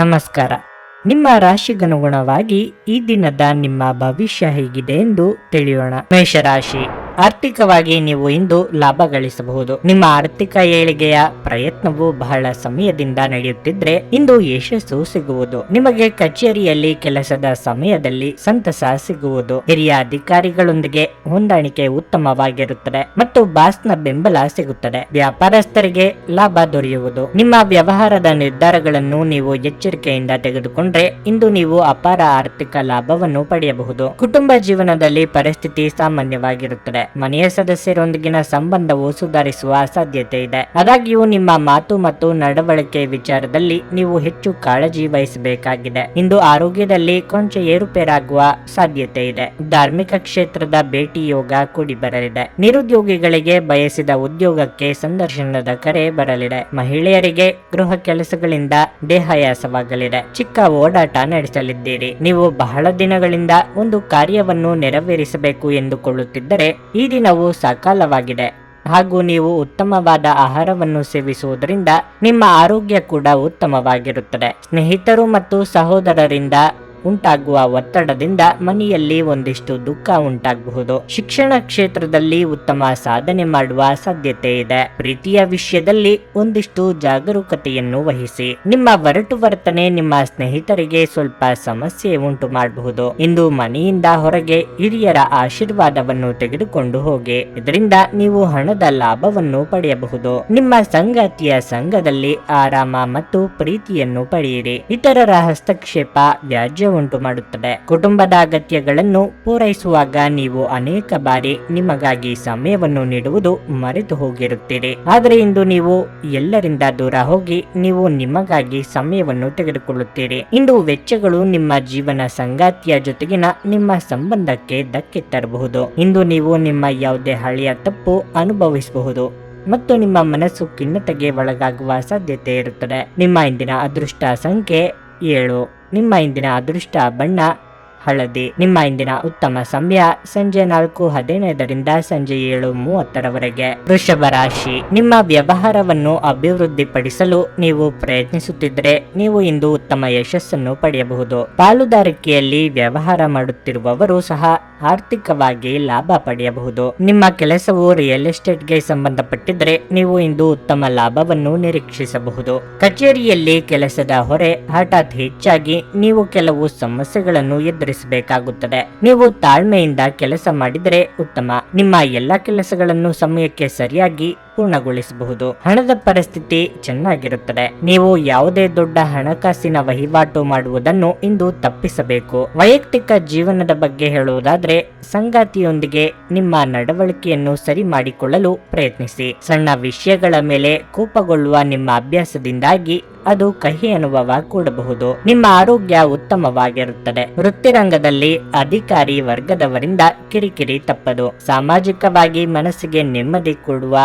ನಮಸ್ಕಾರ. ನಿಮ್ಮ ರಾಶಿಗನುಗುಣವಾಗಿ ಈ ದಿನದ ನಿಮ್ಮ ಭವಿಷ್ಯ ಹೇಗಿದೆ ಎಂದು ತಿಳಿಯೋಣ. ಮೇಷರಾಶಿ, ಆರ್ಥಿಕವಾಗಿ ನೀವು ಇಂದು ಲಾಭ ಗಳಿಸಬಹುದು. ನಿಮ್ಮ ಆರ್ಥಿಕ ಏಳಿಗೆಯ ಪ್ರಯತ್ನವು ಬಹಳ ಸಮಯದಿಂದ ನಡೆಯುತ್ತಿದ್ರೆ ಇಂದು ಯಶಸ್ಸು ಸಿಗುವುದು. ನಿಮಗೆ ಕಚೇರಿಯಲ್ಲಿ ಕೆಲಸದ ಸಮಯದಲ್ಲಿ ಸಂತಸ ಸಿಗುವುದು. ಹಿರಿಯ ಅಧಿಕಾರಿಗಳೊಂದಿಗೆ ಹೊಂದಾಣಿಕೆ ಉತ್ತಮವಾಗಿರುತ್ತದೆ ಮತ್ತು ಬಾಸ್ನ ಬೆಂಬಲ ಸಿಗುತ್ತದೆ. ವ್ಯಾಪಾರಸ್ಥರಿಗೆ ಲಾಭ ದೊರೆಯುವುದು. ನಿಮ್ಮ ವ್ಯವಹಾರದ ನಿರ್ಧಾರಗಳನ್ನು ನೀವು ಎಚ್ಚರಿಕೆಯಿಂದ ತೆಗೆದುಕೊಂಡ್ರೆ ಇಂದು ನೀವು ಅಪಾರ ಆರ್ಥಿಕ ಲಾಭವನ್ನು ಪಡೆಯಬಹುದು. ಕುಟುಂಬ ಜೀವನದಲ್ಲಿ ಪರಿಸ್ಥಿತಿ ಸಾಮಾನ್ಯವಾಗಿರುತ್ತದೆ. ಮನೆಯ ಸದಸ್ಯರೊಂದಿಗಿನ ಸಂಬಂಧವು ಸುಧಾರಿಸುವ ಸಾಧ್ಯತೆ ಇದೆ. ಆದಾಗ್ಯೂ ನಿಮ್ಮ ಮಾತು ಮತ್ತು ನಡವಳಿಕೆ ವಿಚಾರದಲ್ಲಿ ನೀವು ಹೆಚ್ಚು ಕಾಳಜಿ ವಹಿಸಬೇಕಾಗಿದೆ. ಇಂದು ಆರೋಗ್ಯದಲ್ಲಿ ಕೊಂಚ ಏರುಪೇರಾಗುವ ಸಾಧ್ಯತೆ ಇದೆ. ಧಾರ್ಮಿಕ ಕ್ಷೇತ್ರದ ಭೇಟಿ ಯೋಗ ಕೂಡಿ ಬರಲಿದೆ. ನಿರುದ್ಯೋಗಿಗಳಿಗೆ ಬಯಸಿದ ಉದ್ಯೋಗಕ್ಕೆ ಸಂದರ್ಶನದ ಕರೆ ಬರಲಿದೆ. ಮಹಿಳೆಯರಿಗೆ ಗೃಹ ಕೆಲಸಗಳಿಂದ ದೇಹಾಯಾಸವಾಗಲಿದೆ. ಚಿಕ್ಕ ಓಡಾಟ ನಡೆಸಲಿದ್ದೀರಿ. ನೀವು ಬಹಳ ದಿನಗಳಿಂದ ಒಂದು ಕಾರ್ಯವನ್ನು ನೆರವೇರಿಸಬೇಕು ಎಂದುಕೊಳ್ಳುತ್ತಿದ್ದರೆ ಈ ದಿನವು ಸಕಾಲವಾಗಿದೆ ಹಾಗೂ ನೀವು ಉತ್ತಮವಾದ ಆಹಾರವನ್ನು ಸೇವಿಸುವುದರಿಂದ ನಿಮ್ಮ ಆರೋಗ್ಯ ಕೂಡ ಉತ್ತಮವಾಗಿರುತ್ತದೆ. ಸ್ನೇಹಿತರು ಮತ್ತು ಸಹೋದರರಿಂದ ಉಂಟಾಗುವ ಒತ್ತಡದಿಂದ ಮನೆಯಲ್ಲಿ ಒಂದಿಷ್ಟು ದುಃಖ ಉಂಟಾಗಬಹುದು. ಶಿಕ್ಷಣ ಕ್ಷೇತ್ರದಲ್ಲಿ ಉತ್ತಮ ಸಾಧನೆ ಮಾಡುವ ಸಾಧ್ಯತೆ ಇದೆ. ಪ್ರೀತಿಯ ವಿಷಯದಲ್ಲಿ ಒಂದಿಷ್ಟು ಜಾಗರೂಕತೆಯನ್ನು ವಹಿಸಿ. ನಿಮ್ಮ ಒರಟು ವರ್ತನೆ ನಿಮ್ಮ ಸ್ನೇಹಿತರಿಗೆ ಸ್ವಲ್ಪ ಸಮಸ್ಯೆ ಉಂಟು ಮಾಡಬಹುದು. ಇಂದು ಮನೆಯಿಂದ ಹೊರಗೆ ಹಿರಿಯರ ಆಶೀರ್ವಾದವನ್ನು ತೆಗೆದುಕೊಂಡು ಹೋಗಿ. ಇದರಿಂದ ನೀವು ಹಣದ ಲಾಭವನ್ನು ಪಡೆಯಬಹುದು. ನಿಮ್ಮ ಸಂಗಾತಿಯ ಸಂಘದಲ್ಲಿ ಆರಾಮ ಮತ್ತು ಪ್ರೀತಿಯನ್ನು ಪಡೆಯಿರಿ. ಇತರರ ಹಸ್ತಕ್ಷೇಪ ವ್ಯಾಜ್ಯ ಉಂಟು ಮಾಡುತ್ತದೆ. ಕುಟುಂಬದ ಅಗತ್ಯಗಳನ್ನು ಪೂರೈಸುವಾಗ ನೀವು ಅನೇಕ ಬಾರಿ ನಿಮಗಾಗಿ ಸಮಯವನ್ನು ನೀಡುವುದು ಮರೆತು ಹೋಗಿರುತ್ತೀರಿ. ಆದರೆ ಇಂದು ನೀವು ಎಲ್ಲರಿಂದ ದೂರ ಹೋಗಿ ನೀವು ನಿಮಗಾಗಿ ಸಮಯವನ್ನು ತೆಗೆದುಕೊಳ್ಳುತ್ತೀರಿ. ಇಂದು ವೆಚ್ಚಗಳು ನಿಮ್ಮ ಜೀವನ ಸಂಗಾತಿಯ ಜೊತೆಗಿನ ನಿಮ್ಮ ಸಂಬಂಧಕ್ಕೆ ಧಕ್ಕೆ ತರಬಹುದು. ಇಂದು ನೀವು ನಿಮ್ಮ ಯಾವುದೇ ಹಳೆಯ ತಪ್ಪು ಅನುಭವಿಸಬಹುದು ಮತ್ತು ನಿಮ್ಮ ಮನಸ್ಸು ಖಿನ್ನತೆಗೆ ಒಳಗಾಗುವ ಸಾಧ್ಯತೆ ಇರುತ್ತದೆ. ನಿಮ್ಮ ಇಂದಿನ ಅದೃಷ್ಟ ಸಂಖ್ಯೆ 7. ನಿಮ್ಮ ಇಂದಿನ ಅದೃಷ್ಟ ಬಣ್ಣ ಹಳದಿ. ನಿಮ್ಮ ಇಂದಿನ ಉತ್ತಮ ಸಮಯ ಸಂಜೆ 4:15 ಸಂಜೆ 7:30 ವೃಷಭ ರಾಶಿ, ನಿಮ್ಮ ವ್ಯವಹಾರವನ್ನು ಅಭಿವೃದ್ಧಿಪಡಿಸಲು ನೀವು ಪ್ರಯತ್ನಿಸುತ್ತಿದ್ದರೆ ನೀವು ಇಂದು ಉತ್ತಮ ಯಶಸ್ಸನ್ನು ಪಡೆಯಬಹುದು. ಪಾಲುದಾರಿಕೆಯಲ್ಲಿ ವ್ಯವಹಾರ ಮಾಡುತ್ತಿರುವವರು ಸಹ ಆರ್ಥಿಕವಾಗಿ ಲಾಭ ಪಡೆಯಬಹುದು. ನಿಮ್ಮ ಕೆಲಸವು ರಿಯಲ್ ಎಸ್ಟೇಟ್ಗೆ ಸಂಬಂಧಪಟ್ಟಿದ್ದರೆ ನೀವು ಇಂದು ಉತ್ತಮ ಲಾಭವನ್ನು ನಿರೀಕ್ಷಿಸಬಹುದು. ಕಚೇರಿಯಲ್ಲಿ ಕೆಲಸದ ಹೊರೆ ಹಠಾತ್ ಹೆಚ್ಚಾಗಿ ನೀವು ಕೆಲವು ಸಮಸ್ಯೆಗಳನ್ನು ಎದುರಿಸಬೇಕಾಗುತ್ತದೆ. ನೀವು ತಾಳ್ಮೆಯಿಂದ ಕೆಲಸ ಮಾಡಿದರೆ ಉತ್ತಮ. ನಿಮ್ಮ ಎಲ್ಲ ಕೆಲಸಗಳನ್ನು ಸಮಯಕ್ಕೆ ಸರಿಯಾಗಿ ಪೂರ್ಣಗೊಳಿಸಬಹುದು. ಹಣದ ಪರಿಸ್ಥಿತಿ ಚೆನ್ನಾಗಿರುತ್ತದೆ. ನೀವು ಯಾವುದೇ ದೊಡ್ಡ ಹಣಕಾಸಿನ ವಹಿವಾಟು ಮಾಡುವುದನ್ನು ಇಂದು ತಪ್ಪಿಸಬೇಕು. ವೈಯಕ್ತಿಕ ಜೀವನದ ಬಗ್ಗೆ ಹೇಳುವುದಾದ್ರೆ ಸಂಗಾತಿಯೊಂದಿಗೆ ನಿಮ್ಮ ನಡವಳಿಕೆಯನ್ನು ಸರಿ ಮಾಡಿಕೊಳ್ಳಲು ಪ್ರಯತ್ನಿಸಿ. ಸಣ್ಣ ವಿಷಯಗಳ ಮೇಲೆ ಕೋಪಗೊಳ್ಳುವ ನಿಮ್ಮ ಅಭ್ಯಾಸದಿಂದಾಗಿ ಅದು ಕಹಿ ಅನುಭವ ಕೂಡಬಹುದು. ನಿಮ್ಮ ಆರೋಗ್ಯ ಉತ್ತಮವಾಗಿರುತ್ತದೆ. ವೃತ್ತಿರಂಗದಲ್ಲಿ ಅಧಿಕಾರಿ ವರ್ಗದವರಿಂದ ಕಿರಿಕಿರಿ ತಪ್ಪದು. ಸಾಮಾಜಿಕವಾಗಿ ಮನಸ್ಸಿಗೆ ನೆಮ್ಮದಿ ಕೊಡುವ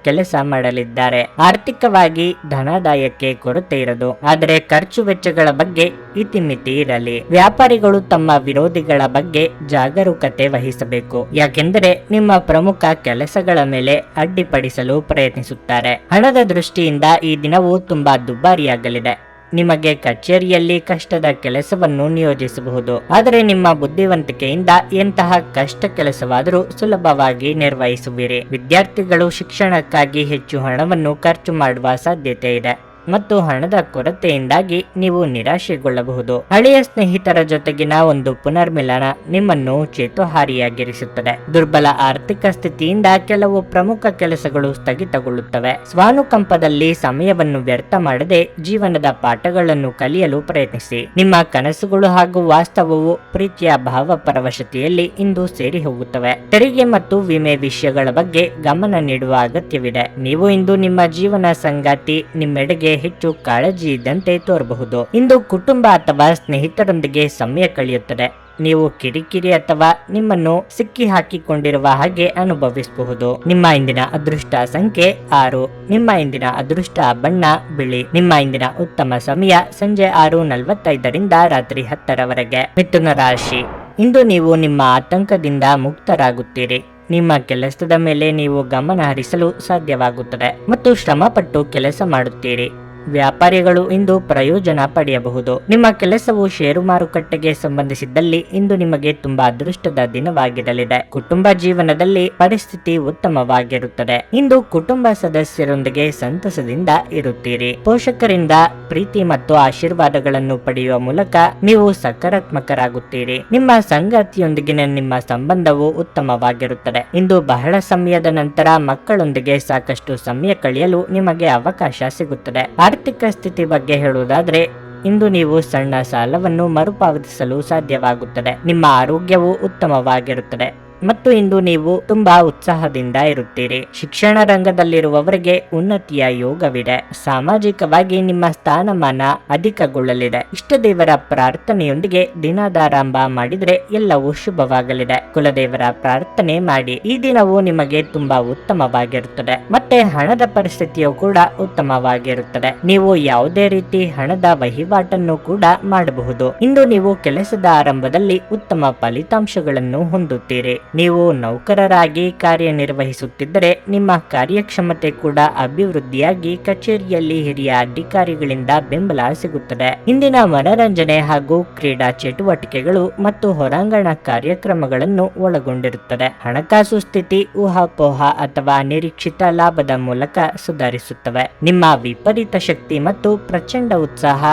ಕೆಲಸ ಮಾಡಲಿದ್ದಾರೆ. ಆರ್ಥಿಕವಾಗಿ ಧನಾದಾಯಕ್ಕೆ ಕೊರತೆ ಇರದು. ಆದರೆ ಖರ್ಚು ವೆಚ್ಚಗಳ ಬಗ್ಗೆ ಇತಿಮಿತಿ ಇರಲಿ. ವ್ಯಾಪಾರಿಗಳು ತಮ್ಮ ವಿರೋಧಿಗಳ ಬಗ್ಗೆ ಜಾಗರೂಕತೆ ವಹಿಸಬೇಕು. ಯಾಕೆಂದರೆ ನಿಮ್ಮ ಪ್ರಮುಖ ಕೆಲಸಗಳ ಮೇಲೆ ಅಡ್ಡಿಪಡಿಸಲು ಪ್ರಯತ್ನಿಸುತ್ತಾರೆ. ಹಣದ ದೃಷ್ಟಿಯಿಂದ ಈ ದಿನವು ತುಂಬಾ ದುಬಾರಿಯಾಗಲಿದೆ. ನಿಮಗೆ ಕಚೇರಿಯಲ್ಲಿ ಕಷ್ಟದ ಕೆಲಸವನ್ನು ನಿಯೋಜಿಸಬಹುದು. ಆದರೆ ನಿಮ್ಮ ಬುದ್ಧಿವಂತಿಕೆಯಿಂದ ಎಂತಹ ಕಷ್ಟ ಕೆಲಸವಾದರೂ ಸುಲಭವಾಗಿ ನಿರ್ವಹಿಸುವಿರಿ. ವಿದ್ಯಾರ್ಥಿಗಳು ಶಿಕ್ಷಣಕ್ಕಾಗಿ ಹೆಚ್ಚು ಹಣವನ್ನು ಖರ್ಚು ಮಾಡುವ ಸಾಧ್ಯತೆ ಇದೆ ಮತ್ತು ಹಣದ ಕೊರತೆಯಿಂದಾಗಿ ನೀವು ನಿರಾಶೆಗೊಳ್ಳಬಹುದು. ಹಳೆಯ ಸ್ನೇಹಿತರ ಜೊತೆಗಿನ ಒಂದು ಪುನರ್ಮಿಲನ ನಿಮ್ಮನ್ನು ಚೇತೋಹಾರಿಯಾಗಿರಿಸುತ್ತದೆ. ದುರ್ಬಲ ಆರ್ಥಿಕ ಸ್ಥಿತಿಯಿಂದ ಕೆಲವು ಪ್ರಮುಖ ಕೆಲಸಗಳು ಸ್ಥಗಿತಗೊಳ್ಳುತ್ತವೆ. ಸ್ವಾನುಕಂಪದಲ್ಲಿ ಸಮಯವನ್ನು ವ್ಯರ್ಥ ಮಾಡದೆ ಜೀವನದ ಪಾಠಗಳನ್ನು ಕಲಿಯಲು ಪ್ರಯತ್ನಿಸಿ. ನಿಮ್ಮ ಕನಸುಗಳು ಹಾಗೂ ವಾಸ್ತವವು ಪ್ರೀತಿಯ ಭಾವಪರವಶತೆಯಲ್ಲಿ ಇಂದು ಸೇರಿ ಹೋಗುತ್ತವೆ. ತೆರಿಗೆ ಮತ್ತು ವಿಮೆ ವಿಷಯಗಳ ಬಗ್ಗೆ ಗಮನ ನೀಡುವ ಅಗತ್ಯವಿದೆ. ನೀವು ಇಂದು ನಿಮ್ಮ ಜೀವನ ಸಂಗಾತಿ ನಿಮ್ಮೆಡೆಗೆ ಹೆಚ್ಚು ಕಾಳಜಿ ಇದ್ದಂತೆ ತೋರಬಹುದು. ಇಂದು ಕುಟುಂಬ ಅಥವಾ ಸ್ನೇಹಿತರೊಂದಿಗೆ ಸಮಯ ಕಳೆಯುತ್ತದೆ. ನೀವು ಕಿರಿಕಿರಿ ಅಥವಾ ನಿಮ್ಮನ್ನು ಸಿಕ್ಕಿ ಹಾಕಿಕೊಂಡಿರುವ ಹಾಗೆ ಅನುಭವಿಸಬಹುದು. ನಿಮ್ಮ ಇಂದಿನ ಅದೃಷ್ಟ ಸಂಖ್ಯೆ 6. ನಿಮ್ಮ ಇಂದಿನ ಅದೃಷ್ಟ ಬಣ್ಣ ಬಿಳಿ. ನಿಮ್ಮ ಇಂದಿನ ಉತ್ತಮ ಸಮಯ ಸಂಜೆ 6:45 ರಾತ್ರಿ 10:00 ಮಿಥುನ ರಾಶಿ, ಇಂದು ನೀವು ನಿಮ್ಮ ಆತಂಕದಿಂದ ಮುಕ್ತರಾಗುತ್ತೀರಿ. ನಿಮ್ಮ ಕೆಲಸದ ಮೇಲೆ ನೀವು ಗಮನ ಹರಿಸಲು ಸಾಧ್ಯವಾಗುತ್ತದೆ ಮತ್ತು ಶ್ರಮಪಟ್ಟು ಕೆಲಸ ಮಾಡುತ್ತೀರಿ. ವ್ಯಾಪಾರಿಗಳು ಇಂದು ಪ್ರಯೋಜನ ಪಡೆಯಬಹುದು. ನಿಮ್ಮ ಕೆಲಸವು ಷೇರು ಮಾರುಕಟ್ಟೆಗೆ ಸಂಬಂಧಿಸಿದ್ದಲ್ಲಿ ಇಂದು ನಿಮಗೆ ತುಂಬಾ ಅದೃಷ್ಟದ ದಿನವಾಗಿರಲಿದೆ. ಕುಟುಂಬ ಜೀವನದಲ್ಲಿ ಪರಿಸ್ಥಿತಿ ಉತ್ತಮವಾಗಿರುತ್ತದೆ. ಇಂದು ಕುಟುಂಬ ಸದಸ್ಯರೊಂದಿಗೆ ಸಂತಸದಿಂದ ಇರುತ್ತೀರಿ. ಪೋಷಕರಿಂದ ಪ್ರೀತಿ ಮತ್ತು ಆಶೀರ್ವಾದಗಳನ್ನು ಪಡೆಯುವ ಮೂಲಕ ನೀವು ಸಕಾರಾತ್ಮಕರಾಗುತ್ತೀರಿ. ನಿಮ್ಮ ಸಂಗಾತಿಯೊಂದಿಗಿನ ನಿಮ್ಮ ಸಂಬಂಧವು ಉತ್ತಮವಾಗಿರುತ್ತದೆ. ಇಂದು ಬಹಳ ಸಮಯದ ನಂತರ ಮಕ್ಕಳೊಂದಿಗೆ ಸಾಕಷ್ಟು ಸಮಯ ಕಳೆಯಲು ನಿಮಗೆ ಅವಕಾಶ ಸಿಗುತ್ತದೆ. ಆರ್ಥಿಕ ಸ್ಥಿತಿ ಬಗ್ಗೆ ಹೇಳುವುದಾದ್ರೆ ಇಂದು ನೀವು ಸಣ್ಣ ಸಾಲವನ್ನು ಮರುಪಾವತಿಸಲು ಸಾಧ್ಯವಾಗುತ್ತದೆ. ನಿಮ್ಮ ಆರೋಗ್ಯವು ಉತ್ತಮವಾಗಿರುತ್ತದೆ ಮತ್ತು ಇಂದು ನೀವು ತುಂಬಾ ಉತ್ಸಾಹದಿಂದ ಇರುತ್ತೀರಿ. ಶಿಕ್ಷಣ ರಂಗದಲ್ಲಿರುವವರಿಗೆ ಉನ್ನತಿಯ ಯೋಗವಿದೆ. ಸಾಮಾಜಿಕವಾಗಿ ನಿಮ್ಮ ಸ್ಥಾನಮಾನ ಅಧಿಕಗೊಳ್ಳಲಿದೆ. ಇಷ್ಟ ದೇವರ ಪ್ರಾರ್ಥನೆಯೊಂದಿಗೆ ದಿನದಾರಂಭ ಮಾಡಿದ್ರೆ ಎಲ್ಲವೂ ಶುಭವಾಗಲಿದೆ. ಕುಲದೇವರ ಪ್ರಾರ್ಥನೆ ಮಾಡಿ. ಈ ದಿನವೂ ನಿಮಗೆ ತುಂಬಾ ಉತ್ತಮವಾಗಿರುತ್ತದೆ. ಮತ್ತೆ ಹಣದ ಪರಿಸ್ಥಿತಿಯು ಕೂಡ ಉತ್ತಮವಾಗಿರುತ್ತದೆ. ನೀವು ಯಾವುದೇ ರೀತಿ ಹಣದ ವಹಿವಾಟನ್ನು ಕೂಡ ಮಾಡಬಹುದು. ಇಂದು ನೀವು ಕೆಲಸದ ಆರಂಭದಲ್ಲಿ ಉತ್ತಮ ಫಲಿತಾಂಶಗಳನ್ನು ಹೊಂದುತ್ತೀರಿ. ನೀವು ನೌಕರರಾಗಿ ಕಾರ್ಯನಿರ್ವಹಿಸುತ್ತಿದ್ದರೆ ನಿಮ್ಮ ಕಾರ್ಯಕ್ಷಮತೆ ಕೂಡ ಅಭಿವೃದ್ಧಿಯಾಗಿ ಕಚೇರಿಯಲ್ಲಿ ಹಿರಿಯ ಅಧಿಕಾರಿಗಳಿಂದ ಬೆಂಬಲ ಸಿಗುತ್ತದೆ. ಇಂದಿನ ಮನರಂಜನೆ ಹಾಗೂ ಕ್ರೀಡಾ ಚಟುವಟಿಕೆಗಳು ಮತ್ತು ಹೊರಾಂಗಣ ಕಾರ್ಯಕ್ರಮಗಳನ್ನು ಒಳಗೊಂಡಿರುತ್ತದೆ. ಹಣಕಾಸು ಸ್ಥಿತಿ ಊಹಾಪೋಹ ಅಥವಾ ಅನಿರೀಕ್ಷಿತ ಲಾಭದ ಮೂಲಕ ಸುಧಾರಿಸುತ್ತವೆ. ನಿಮ್ಮ ವಿಪರೀತ ಶಕ್ತಿ ಮತ್ತು ಪ್ರಚಂಡ ಉತ್ಸಾಹ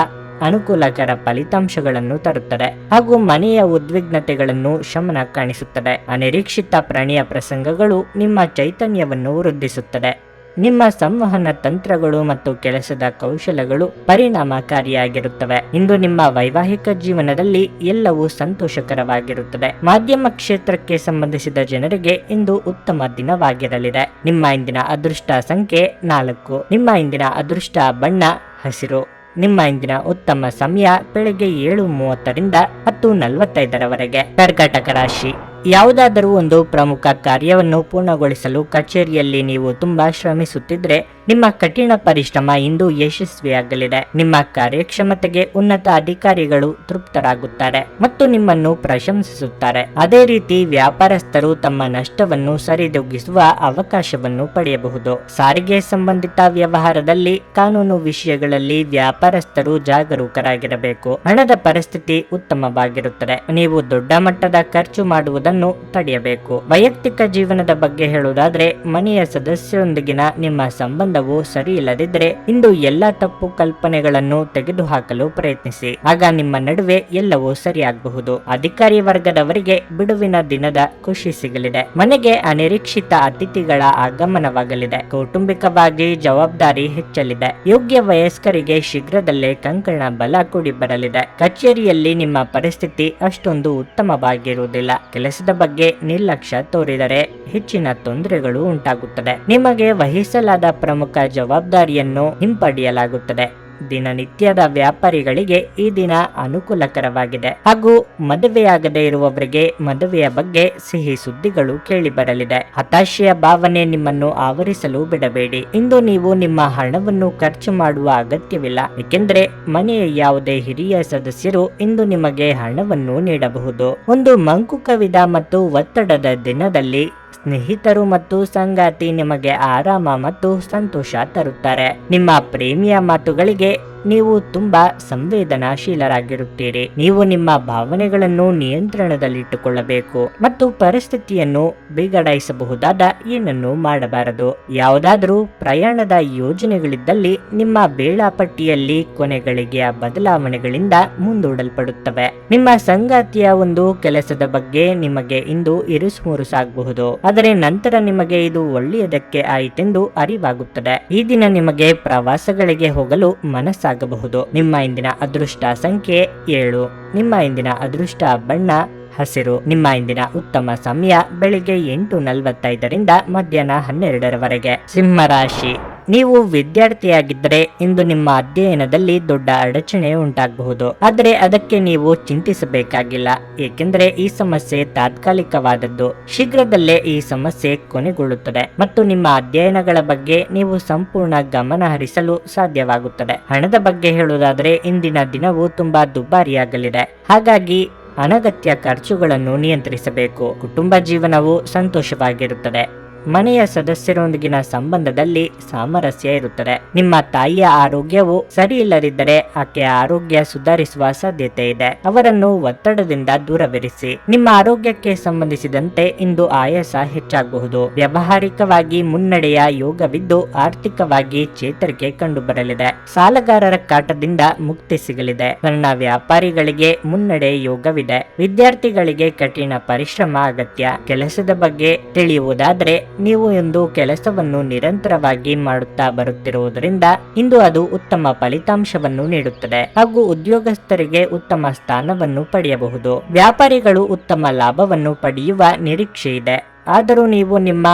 ಅನುಕೂಲಕರ ಫಲಿತಾಂಶಗಳನ್ನು ತರುತ್ತದೆ ಹಾಗೂ ಮನೆಯ ಉದ್ವಿಗ್ನತೆಗಳನ್ನು ಶಮನ ಕಾಣಿಸುತ್ತದೆ. ಅನಿರೀಕ್ಷಿತ ಪ್ರಣಯ ಪ್ರಸಂಗಗಳು ನಿಮ್ಮ ಚೈತನ್ಯವನ್ನು ವೃದ್ಧಿಸುತ್ತದೆ. ನಿಮ್ಮ ಸಂವಹನ ತಂತ್ರಗಳು ಮತ್ತು ಕೆಲಸದ ಕೌಶಲಗಳು ಪರಿಣಾಮಕಾರಿಯಾಗಿರುತ್ತವೆ. ಇಂದು ನಿಮ್ಮ ವೈವಾಹಿಕ ಜೀವನದಲ್ಲಿ ಎಲ್ಲವೂ ಸಂತೋಷಕರವಾಗಿರುತ್ತದೆ. ಮಾಧ್ಯಮ ಕ್ಷೇತ್ರಕ್ಕೆ ಸಂಬಂಧಿಸಿದ ಜನರಿಗೆ ಇಂದು ಉತ್ತಮ ದಿನವಾಗಿರಲಿದೆ. ನಿಮ್ಮ ಇಂದಿನ ಅದೃಷ್ಟ ಸಂಖ್ಯೆ 4. ನಿಮ್ಮ ಇಂದಿನ ಅದೃಷ್ಟ ಬಣ್ಣ ಹಸಿರು. ನಿಮ್ಮ ಇಂದಿನ ಉತ್ತಮ ಸಮಯ ಬೆಳಗ್ಗೆ 7:30ರಿಂದ 10:45ರವರೆಗೆ. ಕರ್ಕಾಟಕ ರಾಶಿ. ಯಾವುದಾದರೂ ಒಂದು ಪ್ರಮುಖ ಕಾರ್ಯವನ್ನು ಪೂರ್ಣಗೊಳಿಸಲು ಕಚೇರಿಯಲ್ಲಿ ನೀವು ತುಂಬಾ ಶ್ರಮಿಸುತ್ತಿದ್ರೆ ನಿಮ್ಮ ಕಠಿಣ ಪರಿಶ್ರಮ ಇಂದು ಯಶಸ್ವಿಯಾಗಲಿದೆ. ನಿಮ್ಮ ಕಾರ್ಯಕ್ಷಮತೆಗೆ ಉನ್ನತ ಅಧಿಕಾರಿಗಳು ತೃಪ್ತರಾಗುತ್ತಾರೆ ಮತ್ತು ನಿಮ್ಮನ್ನು ಪ್ರಶಂಸಿಸುತ್ತಾರೆ. ಅದೇ ರೀತಿ ವ್ಯಾಪಾರಸ್ಥರು ತಮ್ಮ ನಷ್ಟವನ್ನು ಸರಿದೂಗಿಸುವ ಅವಕಾಶವನ್ನು ಪಡೆಯಬಹುದು. ಸಾರಿಗೆ ಸಂಬಂಧಿತ ವ್ಯವಹಾರದಲ್ಲಿ ಕಾನೂನು ವಿಷಯಗಳಲ್ಲಿ ವ್ಯಾಪಾರಸ್ಥರು ಜಾಗರೂಕರಾಗಿರಬೇಕು. ಹಣದ ಪರಿಸ್ಥಿತಿ ಉತ್ತಮವಾಗಿರುತ್ತದೆ. ನೀವು ದೊಡ್ಡ ಮಟ್ಟದ ಖರ್ಚು ಮಾಡುವುದನ್ನು ತಡೆಯಬೇಕು. ವೈಯಕ್ತಿಕ ಜೀವನದ ಬಗ್ಗೆ ಹೇಳುವುದಾದ್ರೆ ಮನೆಯ ಸದಸ್ಯರೊಂದಿಗಿನ ನಿಮ್ಮ ಸಂಬಂಧವು ಸರಿ ಇಲ್ಲದಿದ್ದರೆ ಇಂದು ಎಲ್ಲಾ ತಪ್ಪು ಕಲ್ಪನೆಗಳನ್ನು ತೆಗೆದುಹಾಕಲು ಪ್ರಯತ್ನಿಸಿ. ಆಗ ನಿಮ್ಮ ನಡುವೆ ಎಲ್ಲವೂ ಸರಿಯಾಗಬಹುದು. ಅಧಿಕಾರಿ ವರ್ಗದವರಿಗೆ ಬಿಡುವಿನ ದಿನದ ಖುಷಿ ಸಿಗಲಿದೆ. ಮನೆಗೆ ಅನಿರೀಕ್ಷಿತ ಅತಿಥಿಗಳ ಆಗಮನವಾಗಲಿದೆ. ಕೌಟುಂಬಿಕವಾಗಿ ಜವಾಬ್ದಾರಿ ಹೆಚ್ಚಲಿದೆ. ಯೋಗ್ಯ ವಯಸ್ಕರಿಗೆ ಶೀಘ್ರದಲ್ಲೇ ಕಂಕಣ ಬಲ ಕೂಡಿ ಬರಲಿದೆ. ಕಚೇರಿಯಲ್ಲಿ ನಿಮ್ಮ ಪರಿಸ್ಥಿತಿ ಅಷ್ಟೊಂದು ಉತ್ತಮವಾಗಿರುವುದಿಲ್ಲ. ಕೆಲಸದ ಬಗ್ಗೆ ನಿರ್ಲಕ್ಷ್ಯ ತೋರಿದರೆ ಹೆಚ್ಚಿನ ತೊಂದರೆಗಳು ಉಂಟಾಗುತ್ತದೆ. ನಿಮಗೆ ವಹಿಸಲಾದ ಪ್ರಮುಖ ಜವಾಬ್ದಾರಿಯನ್ನು ಹಿಂಪಡೆಯಲಾಗುತ್ತದೆ. ದಿನನಿತ್ಯದ ವ್ಯಾಪಾರಿಗಳಿಗೆ ಈ ದಿನ ಅನುಕೂಲಕರವಾಗಿದೆ ಹಾಗೂ ಮದುವೆಯಾಗದೇ ಇರುವವರಿಗೆ ಮದುವೆಯ ಬಗ್ಗೆ ಸಿಹಿ ಸುದ್ದಿಗಳು ಕೇಳಿ ಬರಲಿದೆ. ಹತಾಶೆಯ ಭಾವನೆ ನಿಮ್ಮನ್ನು ಆವರಿಸಲು ಬಿಡಬೇಡಿ. ಇಂದು ನೀವು ನಿಮ್ಮ ಹಣವನ್ನು ಖರ್ಚು ಮಾಡುವ ಅಗತ್ಯವಿಲ್ಲ, ಏಕೆಂದರೆ ಮನೆಯ ಯಾವುದೇ ಹಿರಿಯ ಸದಸ್ಯರು ಇಂದು ನಿಮಗೆ ಹಣವನ್ನು ನೀಡಬಹುದು. ಒಂದು ಮಂಕು ಕವಿದ ಮತ್ತು ಒತ್ತಡದ ದಿನದಲ್ಲಿ ಸ್ನೇಹಿತರು ಮತ್ತು ಸಂಗಾತಿ ನಿಮಗೆ ಆರಾಮ ಮತ್ತು ಸಂತೋಷ ತರುತ್ತಾರೆ. ನಿಮ್ಮ ಪ್ರೇಮಿಯ ಮಾತುಗಳಿಗೆ ನೀವು ತುಂಬಾ ಸಂವೇದನಾಶೀಲರಾಗಿರುತ್ತೀರಿ. ನೀವು ನಿಮ್ಮ ಭಾವನೆಗಳನ್ನು ನಿಯಂತ್ರಣದಲ್ಲಿಟ್ಟುಕೊಳ್ಳಬೇಕು ಮತ್ತು ಪರಿಸ್ಥಿತಿಯನ್ನು ಬಿಗಡಾಯಿಸಬಹುದಾದ ಏನನ್ನು ಮಾಡಬಾರದು. ಯಾವುದಾದರೂ ಪ್ರಯಾಣದ ಯೋಜನೆಗಳಿದ್ದಲ್ಲಿ ನಿಮ್ಮ ವೇಳಾಪಟ್ಟಿಯಲ್ಲಿ ಕೊನೆಗಳಿಗೆಯ ಬದಲಾವಣೆಗಳಿಂದ ಮುಂದೂಡಲ್ಪಡುತ್ತವೆ. ನಿಮ್ಮ ಸಂಗಾತಿಯ ಒಂದು ಕೆಲಸದ ಬಗ್ಗೆ ನಿಮಗೆ ಇಂದು ಇರುಸುಮುರುಸಾಗಬಹುದು, ಆದರೆ ನಂತರ ನಿಮಗೆ ಇದು ಒಳ್ಳೆಯದಕ್ಕೆ ಆಯಿತೆಂದು ಅರಿವಾಗುತ್ತದೆ. ಈ ದಿನ ನಿಮಗೆ ಪ್ರವಾಸಗಳಿಗೆ ಹೋಗಲು ಮನಸ್ಸಾಗಬಹುದು. ನಿಮ್ಮ ಇಂದಿನ ಅದೃಷ್ಟ ಸಂಖ್ಯೆ 7. ನಿಮ್ಮ ಇಂದಿನ ಅದೃಷ್ಟ ಬಣ್ಣ ಹಸಿರು. ನಿಮ್ಮ ಇಂದಿನ ಉತ್ತಮ ಸಮಯ ಬೆಳಿಗ್ಗೆ 8:45ರಿಂದ ಮಧ್ಯಾಹ್ನ 12ರವರೆಗೆ. ಸಿಂಹರಾಶಿ. ನೀವು ವಿದ್ಯಾರ್ಥಿಯಾಗಿದ್ದರೆ ಇಂದು ನಿಮ್ಮ ಅಧ್ಯಯನದಲ್ಲಿ ದೊಡ್ಡ ಅಡಚಣೆ ಉಂಟಾಗಬಹುದು, ಆದರೆ ಅದಕ್ಕೆ ನೀವು ಚಿಂತಿಸಬೇಕಾಗಿಲ್ಲ, ಏಕೆಂದರೆ ಈ ಸಮಸ್ಯೆ ತಾತ್ಕಾಲಿಕವಾದದ್ದು. ಶೀಘ್ರದಲ್ಲೇ ಈ ಸಮಸ್ಯೆ ಕೊನೆಗೊಳ್ಳುತ್ತದೆ ಮತ್ತು ನಿಮ್ಮ ಅಧ್ಯಯನಗಳ ಬಗ್ಗೆ ನೀವು ಸಂಪೂರ್ಣ ಗಮನ ಹರಿಸಲು ಸಾಧ್ಯವಾಗುತ್ತದೆ. ಹಣದ ಬಗ್ಗೆ ಹೇಳುವುದಾದರೆ ಇಂದಿನ ದಿನವು ತುಂಬಾ ದುಬಾರಿಯಾಗಲಿದೆ, ಹಾಗಾಗಿ ಅನಗತ್ಯ ಖರ್ಚುಗಳನ್ನು ನಿಯಂತ್ರಿಸಬೇಕು. ಕುಟುಂಬ ಜೀವನವು ಸಂತೋಷವಾಗಿರುತ್ತದೆ. ಮನೆಯ ಸದಸ್ಯರೊಂದಿಗಿನ ಸಂಬಂಧದಲ್ಲಿ ಸಾಮರಸ್ಯ ಇರುತ್ತದೆ. ನಿಮ್ಮ ತಾಯಿಯ ಆರೋಗ್ಯವು ಸರಿ ಇಲ್ಲದಿದ್ದರೆ ಆಕೆಯ ಆರೋಗ್ಯ ಸುಧಾರಿಸುವ ಸಾಧ್ಯತೆ ಇದೆ. ಅವರನ್ನು ಒತ್ತಡದಿಂದ ದೂರವಿರಿಸಿ. ನಿಮ್ಮ ಆರೋಗ್ಯಕ್ಕೆ ಸಂಬಂಧಿಸಿದಂತೆ ಇಂದು ಆಯಾಸ ಹೆಚ್ಚಾಗಬಹುದು. ವ್ಯಾವಹಾರಿಕವಾಗಿ ಮುನ್ನಡೆಯ ಯೋಗವಿದ್ದು ಆರ್ಥಿಕವಾಗಿ ಚೇತರಿಕೆ ಕಂಡುಬರಲಿದೆ. ಸಾಲಗಾರರ ಕಾಟದಿಂದ ಮುಕ್ತಿ ಸಿಗಲಿದೆ. ಸಣ್ಣ ವ್ಯಾಪಾರಿಗಳಿಗೆ ಮುನ್ನಡೆ ಯೋಗವಿದೆ. ವಿದ್ಯಾರ್ಥಿಗಳಿಗೆ ಕಠಿಣ ಪರಿಶ್ರಮ ಅಗತ್ಯ. ಕೆಲಸದ ಬಗ್ಗೆ ತಿಳಿಯುವುದಾದರೆ ನೀವು ಒಂದು ಕೆಲಸವನ್ನು ನಿರಂತರವಾಗಿ ಮಾಡುತ್ತಾ ಬರುತ್ತಿರುವುದರಿಂದ ಇಂದು ಅದು ಉತ್ತಮ ಫಲಿತಾಂಶವನ್ನು ನೀಡುತ್ತದೆ ಹಾಗೂ ಉದ್ಯೋಗಸ್ಥರಿಗೆ ಉತ್ತಮ ಸ್ಥಾನವನ್ನು ಪಡೆಯಬಹುದು. ವ್ಯಾಪಾರಿಗಳು ಉತ್ತಮ ಲಾಭವನ್ನು ಪಡೆಯುವ ನಿರೀಕ್ಷೆ ಇದೆ. ಆದರೂ ನೀವು ನಿಮ್ಮ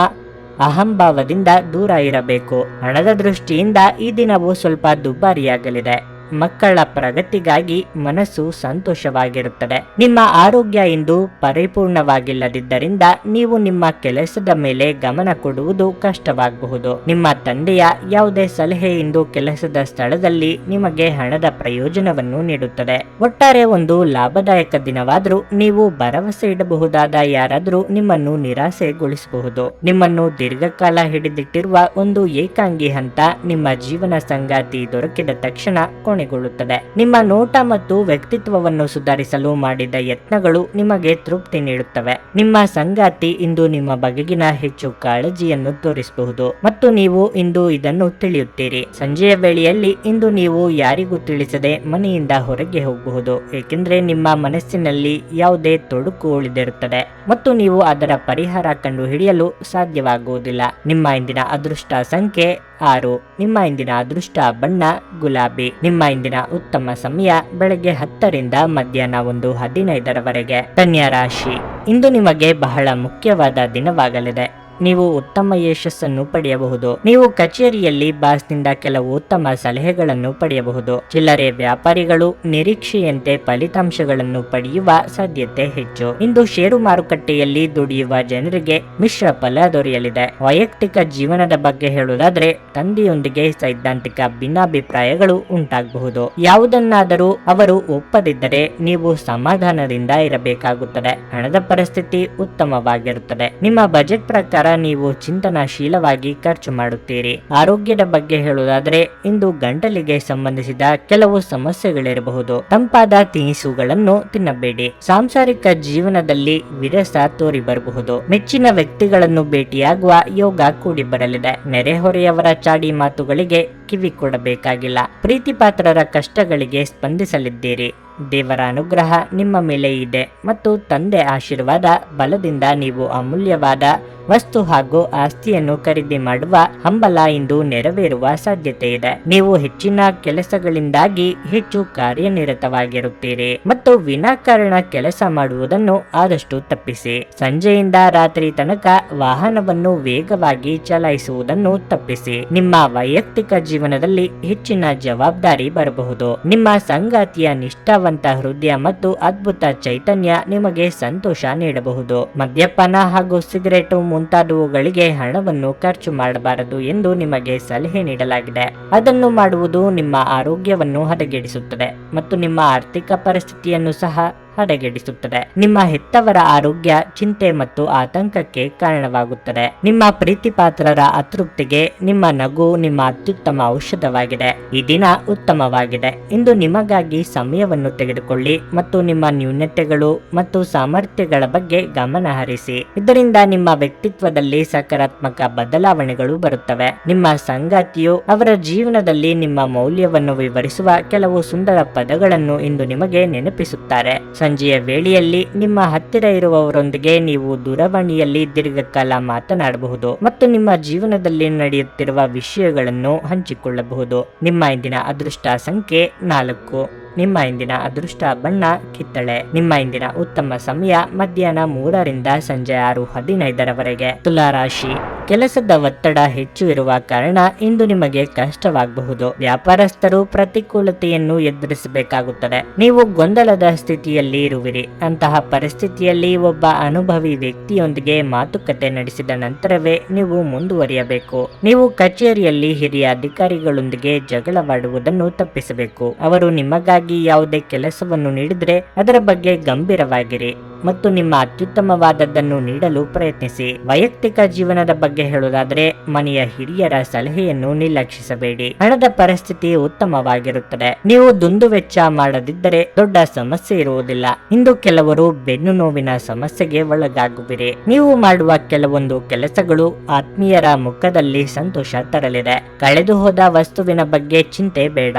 ಅಹಂಭಾವದಿಂದ ದೂರ ಇರಬೇಕು. ಹಣದ ದೃಷ್ಟಿಯಿಂದ ಈ ದಿನವು ಸ್ವಲ್ಪ ದುಬಾರಿಯಾಗಲಿದೆ. ಮಕ್ಕಳ ಪ್ರಗತಿಗಾಗಿ ಮನಸ್ಸು ಸಂತೋಷವಾಗಿರುತ್ತದೆ. ನಿಮ್ಮ ಆರೋಗ್ಯ ಇಂದು ಪರಿಪೂರ್ಣವಾಗಿಲ್ಲದಿದ್ದರಿಂದ ನೀವು ನಿಮ್ಮ ಕೆಲಸದ ಮೇಲೆ ಗಮನ ಕೊಡುವುದು ಕಷ್ಟವಾಗಬಹುದು. ನಿಮ್ಮ ತಂದೆಯ ಯಾವುದೇ ಸಲಹೆ ಇಂದು ಕೆಲಸದ ಸ್ಥಳದಲ್ಲಿ ನಿಮಗೆ ಹಣದ ಪ್ರಯೋಜನವನ್ನು ನೀಡುತ್ತದೆ. ಒಟ್ಟಾರೆ ಒಂದು ಲಾಭದಾಯಕ ದಿನವಾದರೂ ನೀವು ಭರವಸೆ ಇಡಬಹುದಾದ ಯಾರಾದರೂ ನಿಮ್ಮನ್ನು ನಿರಾಸೆಗೊಳಿಸಬಹುದು. ನಿಮ್ಮನ್ನು ದೀರ್ಘಕಾಲ ಹಿಡಿದಿಟ್ಟಿರುವ ಒಂದು ಏಕಾಂಗಿ ಹಂತ ನಿಮ್ಮ ಜೀವನ ಸಂಗಾತಿ ದೊರಕಿದ ತಕ್ಷಣ ಕೊನೆಗೊಳ್ಳುತ್ತದೆ. ನಿಮ್ಮ ನೋಟ ಮತ್ತು ವ್ಯಕ್ತಿತ್ವವನ್ನು ಸುಧಾರಿಸಲು ಮಾಡಿದ ಯತ್ನಗಳು ನಿಮಗೆ ತೃಪ್ತಿ ನೀಡುತ್ತವೆ. ನಿಮ್ಮ ಸಂಗಾತಿ ಇಂದು ನಿಮ್ಮ ಬಗೆಗಿನ ಹೆಚ್ಚು ಕಾಳಜಿಯನ್ನು ತೋರಿಸಬಹುದು ಮತ್ತು ನೀವು ಇಂದು ಇದನ್ನು ತಿಳಿಯುತ್ತೀರಿ. ಸಂಜೆಯ ವೇಳೆಯಲ್ಲಿ ಇಂದು ನೀವು ಯಾರಿಗೂ ತಿಳಿಸದೆ ಮನೆಯಿಂದ ಹೊರಗೆ ಹೋಗಬಹುದು, ಏಕೆಂದರೆ ನಿಮ್ಮ ಮನಸ್ಸಿನಲ್ಲಿ ಯಾವುದೇ ತೊಡಕು ಉಳಿದಿರುತ್ತದೆ ಮತ್ತು ನೀವು ಅದರ ಪರಿಹಾರ ಕಂಡುಹಿಡಿಯಲು ಸಾಧ್ಯವಾಗುವುದಿಲ್ಲ. ನಿಮ್ಮ ಇಂದಿನ ಅದೃಷ್ಟ ಸಂಖ್ಯೆ 6. ನಿಮ್ಮ ಇಂದಿನ ಅದೃಷ್ಟ ಬಣ್ಣ ಗುಲಾಬಿ. ನಿಮ್ಮ ಇಂದಿನ ಉತ್ತಮ ಸಮಯ ಬೆಳಗ್ಗೆ 10 ರಿಂದ ಮಧ್ಯಾಹ್ನ 1:15 ಕನ್ಯಾ ರಾಶಿ. ಇಂದು ನಿಮಗೆ ಬಹಳ ಮುಖ್ಯವಾದ ದಿನವಾಗಲಿದೆ. ನೀವು ಉತ್ತಮ ಯಶಸ್ಸನ್ನು ಪಡೆಯಬಹುದು. ನೀವು ಕಚೇರಿಯಲ್ಲಿ ಬಾಸ್ನಿಂದ ಕೆಲವು ಉತ್ತಮ ಸಲಹೆಗಳನ್ನು ಪಡೆಯಬಹುದು. ಚಿಲ್ಲರೆ ವ್ಯಾಪಾರಿಗಳು ನಿರೀಕ್ಷೆಯಂತೆ ಫಲಿತಾಂಶಗಳನ್ನು ಪಡೆಯುವ ಸಾಧ್ಯತೆ ಹೆಚ್ಚು. ಇಂದು ಷೇರು ಮಾರುಕಟ್ಟೆಯಲ್ಲಿ ದುಡಿಯುವ ಜನರಿಗೆ ಮಿಶ್ರ ಫಲ ದೊರೆಯಲಿದೆ. ವೈಯಕ್ತಿಕ ಜೀವನದ ಬಗ್ಗೆ ಹೇಳುವುದಾದ್ರೆ ತಂದೆಯೊಂದಿಗೆ ಸೈದ್ಧಾಂತಿಕ ಭಿನ್ನಾಭಿಪ್ರಾಯಗಳು ಉಂಟಾಗಬಹುದು. ಯಾವುದನ್ನಾದರೂ ಅವರು ಒಪ್ಪದಿದ್ದರೆ ನೀವು ಸಮಾಧಾನದಿಂದ ಇರಬೇಕಾಗುತ್ತದೆ. ಹಣದ ಪರಿಸ್ಥಿತಿ ಉತ್ತಮವಾಗಿರುತ್ತದೆ. ನಿಮ್ಮ ಬಜೆಟ್ ಪ್ರಕಾರ ನೀವು ಚಿಂತನಾಶೀಲವಾಗಿ ಖರ್ಚು ಮಾಡುತ್ತೀರಿ. ಆರೋಗ್ಯದ ಬಗ್ಗೆ ಹೇಳುವುದಾದರೆ ಇಂದು ಗಂಟಲಿಗೆ ಸಂಬಂಧಿಸಿದ ಕೆಲವು ಸಮಸ್ಯೆಗಳಿರಬಹುದು. ತಂಪಾದ ತಿನಿಸುಗಳನ್ನು ತಿನ್ನಬೇಡಿ. ಸಾಂಸಾರಿಕ ಜೀವನದಲ್ಲಿ ವಿರಸ ತೋರಿ ಬರಬಹುದು. ಮೆಚ್ಚಿನ ವ್ಯಕ್ತಿಗಳನ್ನು ಭೇಟಿಯಾಗುವ ಯೋಗ ಕೂಡಿ ಬರಲಿದೆ. ನೆರೆಹೊರೆಯವರ ಚಾಡಿ ಮಾತುಗಳಿಗೆ ಕಿವಿ ಕೊಡಬೇಕಾಗಿಲ್ಲ. ಪ್ರೀತಿ ಪಾತ್ರರ ಕಷ್ಟಗಳಿಗೆ ಸ್ಪಂದಿಸಲಿದ್ದೀರಿ. ದೇವರ ಅನುಗ್ರಹ ನಿಮ್ಮ ಮೇಲೆ ಇದೆ ಮತ್ತು ತಂದೆ ಆಶೀರ್ವಾದ ಬಲದಿಂದ ನೀವು ಅಮೂಲ್ಯವಾದ ವಸ್ತು ಹಾಗೂ ಆಸ್ತಿಯನ್ನು ಖರೀದಿ ಮಾಡುವ ಹಂಬಲ ಇಂದು ನೆರವೇರುವ ಸಾಧ್ಯತೆ ಇದೆ. ನೀವು ಹೆಚ್ಚಿನ ಕೆಲಸಗಳಿಂದಾಗಿ ಹೆಚ್ಚು ಕಾರ್ಯನಿರತವಾಗಿರುತ್ತೀರಿ ಮತ್ತು ವಿನಾಕಾರಣ ಕೆಲಸ ಮಾಡುವುದನ್ನು ಆದಷ್ಟು ತಪ್ಪಿಸಿ. ಸಂಜೆಯಿಂದ ರಾತ್ರಿ ತನಕ ವಾಹನವನ್ನು ವೇಗವಾಗಿ ಚಲಾಯಿಸುವುದನ್ನು ತಪ್ಪಿಸಿ. ನಿಮ್ಮ ವೈಯಕ್ತಿಕ ಜೀವನದಲ್ಲಿ ಹೆಚ್ಚಿನ ಜವಾಬ್ದಾರಿ ಬರಬಹುದು. ನಿಮ್ಮ ಸಂಗಾತಿಯ ನಿಷ್ಠಾವಂತ ಹೃದಯ ಮತ್ತು ಅದ್ಭುತ ಚೈತನ್ಯ ನಿಮಗೆ ಸಂತೋಷ ನೀಡಬಹುದು. ಮದ್ಯಪಾನ ಹಾಗೂ ಸಿಗರೇಟು ಮುಂತಾದವುಗಳಿಗೆ ಹಣವನ್ನು ಖರ್ಚು ಮಾಡಬಾರದು ಎಂದು ನಿಮಗೆ ಸಲಹೆ ನೀಡಲಾಗಿದೆ. ಅದನ್ನು ಮಾಡುವುದು ನಿಮ್ಮ ಆರೋಗ್ಯವನ್ನು ಹದಗೆಡಿಸುತ್ತದೆ ಮತ್ತು ನಿಮ್ಮ ಆರ್ಥಿಕ ಪರಿಸ್ಥಿತಿಯನ್ನು ಸಹ ಹದಗೆಡಿಸುತ್ತದೆ. ನಿಮ್ಮ ಹೆತ್ತವರ ಆರೋಗ್ಯ ಚಿಂತೆ ಮತ್ತು ಆತಂಕಕ್ಕೆ ಕಾರಣವಾಗುತ್ತದೆ. ನಿಮ್ಮ ಪ್ರೀತಿ ಪಾತ್ರರ ಅತೃಪ್ತಿಗೆ ನಿಮ್ಮ ನಗು ನಿಮ್ಮ ಅತ್ಯುತ್ತಮ ಔಷಧವಾಗಿದೆ. ಈ ದಿನ ಉತ್ತಮವಾಗಿದೆ. ಇಂದು ನಿಮಗಾಗಿ ಸಮಯವನ್ನು ತೆಗೆದುಕೊಳ್ಳಿ ಮತ್ತು ನಿಮ್ಮ ನ್ಯೂನತೆಗಳು ಮತ್ತು ಸಾಮರ್ಥ್ಯಗಳ ಬಗ್ಗೆ ಗಮನ ಹರಿಸಿ. ಇದರಿಂದ ನಿಮ್ಮ ವ್ಯಕ್ತಿತ್ವದಲ್ಲಿ ಸಕಾರಾತ್ಮಕ ಬದಲಾವಣೆಗಳು ಬರುತ್ತವೆ. ನಿಮ್ಮ ಸಂಗಾತಿಯು ಅವರ ಜೀವನದಲ್ಲಿ ನಿಮ್ಮ ಮೌಲ್ಯವನ್ನು ವಿವರಿಸುವ ಕೆಲವು ಸುಂದರ ಪದಗಳನ್ನು ಇಂದು ನಿಮಗೆ ನೆನಪಿಸುತ್ತಾರೆ. ಸಂಜೆಯ ವೇಳೆಯಲ್ಲಿ ನಿಮ್ಮ ಹತ್ತಿರ ಇರುವವರೊಂದಿಗೆ ನೀವು ದೂರವಾಣಿಯಲ್ಲಿ ದೀರ್ಘಕಾಲ ಮಾತನಾಡಬಹುದು ಮತ್ತು ನಿಮ್ಮ ಜೀವನದಲ್ಲಿ ನಡೆಯುತ್ತಿರುವ ವಿಷಯಗಳನ್ನು ಹಂಚಿಕೊಳ್ಳಬಹುದು. ನಿಮ್ಮ ಇಂದಿನ ಅದೃಷ್ಟ ಸಂಖ್ಯೆ 4. ನಿಮ್ಮ ಇಂದಿನ ಅದೃಷ್ಟ ಬಣ್ಣ ಕಿತ್ತಳೆ. ನಿಮ್ಮ ಇಂದಿನ ಉತ್ತಮ ಸಮಯ ಮಧ್ಯಾಹ್ನ 3 ರಿಂದ ಸಂಜೆ 6:15 ತುಲಾ ರಾಶಿ. ಕೆಲಸದ ಒತ್ತಡ ಹೆಚ್ಚು ಇರುವ ಕಾರಣ ಇಂದು ನಿಮಗೆ ಕಷ್ಟವಾಗಬಹುದು. ವ್ಯಾಪಾರಸ್ಥರು ಪ್ರತಿಕೂಲತೆಯನ್ನು ಎದುರಿಸಬೇಕಾಗುತ್ತದೆ. ನೀವು ಗೊಂದಲದ ಸ್ಥಿತಿಯಲ್ಲಿ ಇರುವಿರಿ. ಅಂತಹ ಪರಿಸ್ಥಿತಿಯಲ್ಲಿ ಒಬ್ಬ ಅನುಭವಿ ವ್ಯಕ್ತಿಯೊಂದಿಗೆ ಮಾತುಕತೆ ನಡೆಸಿದ ನಂತರವೇ ನೀವು ಮುಂದುವರಿಯಬೇಕು. ನೀವು ಕಚೇರಿಯಲ್ಲಿ ಹಿರಿಯ ಅಧಿಕಾರಿಗಳೊಂದಿಗೆ ಜಗಳವಾಡುವುದನ್ನು ತಪ್ಪಿಸಬೇಕು. ಅವರು ನಿಮಗಾಗಿ ನಿಮಗಾಗಿ ಯಾವುದೇ ಕೆಲಸವನ್ನು ನೀಡಿದ್ರೆ ಅದರ ಬಗ್ಗೆ ಗಂಭೀರವಾಗಿರಿ ಮತ್ತು ನಿಮ್ಮ ಅತ್ಯುತ್ತಮವಾದದ್ದನ್ನು ನೀಡಲು ಪ್ರಯತ್ನಿಸಿ. ವೈಯಕ್ತಿಕ ಜೀವನದ ಬಗ್ಗೆ ಹೇಳುವುದಾದ್ರೆ ಮನೆಯ ಹಿರಿಯರ ಸಲಹೆಯನ್ನು ನಿರ್ಲಕ್ಷಿಸಬೇಡಿ. ಹಣದ ಪರಿಸ್ಥಿತಿ ಉತ್ತಮವಾಗಿರುತ್ತದೆ. ನೀವು ದುಂದುವೆಚ್ಚ ಮಾಡದಿದ್ದರೆ ದೊಡ್ಡ ಸಮಸ್ಯೆ ಇರುವುದಿಲ್ಲ. ಇಂದು ಕೆಲವರು ಬೆನ್ನು ನೋವಿನ ಸಮಸ್ಯೆಗೆ ಒಳಗಾಗುವಿರಿ. ನೀವು ಮಾಡುವ ಕೆಲವೊಂದು ಕೆಲಸಗಳು ಆತ್ಮೀಯರ ಮುಖದಲ್ಲಿ ಸಂತೋಷ ತರಲಿದೆ. ಕಳೆದು ಹೋದ ವಸ್ತುವಿನ ಬಗ್ಗೆ ಚಿಂತೆ ಬೇಡ.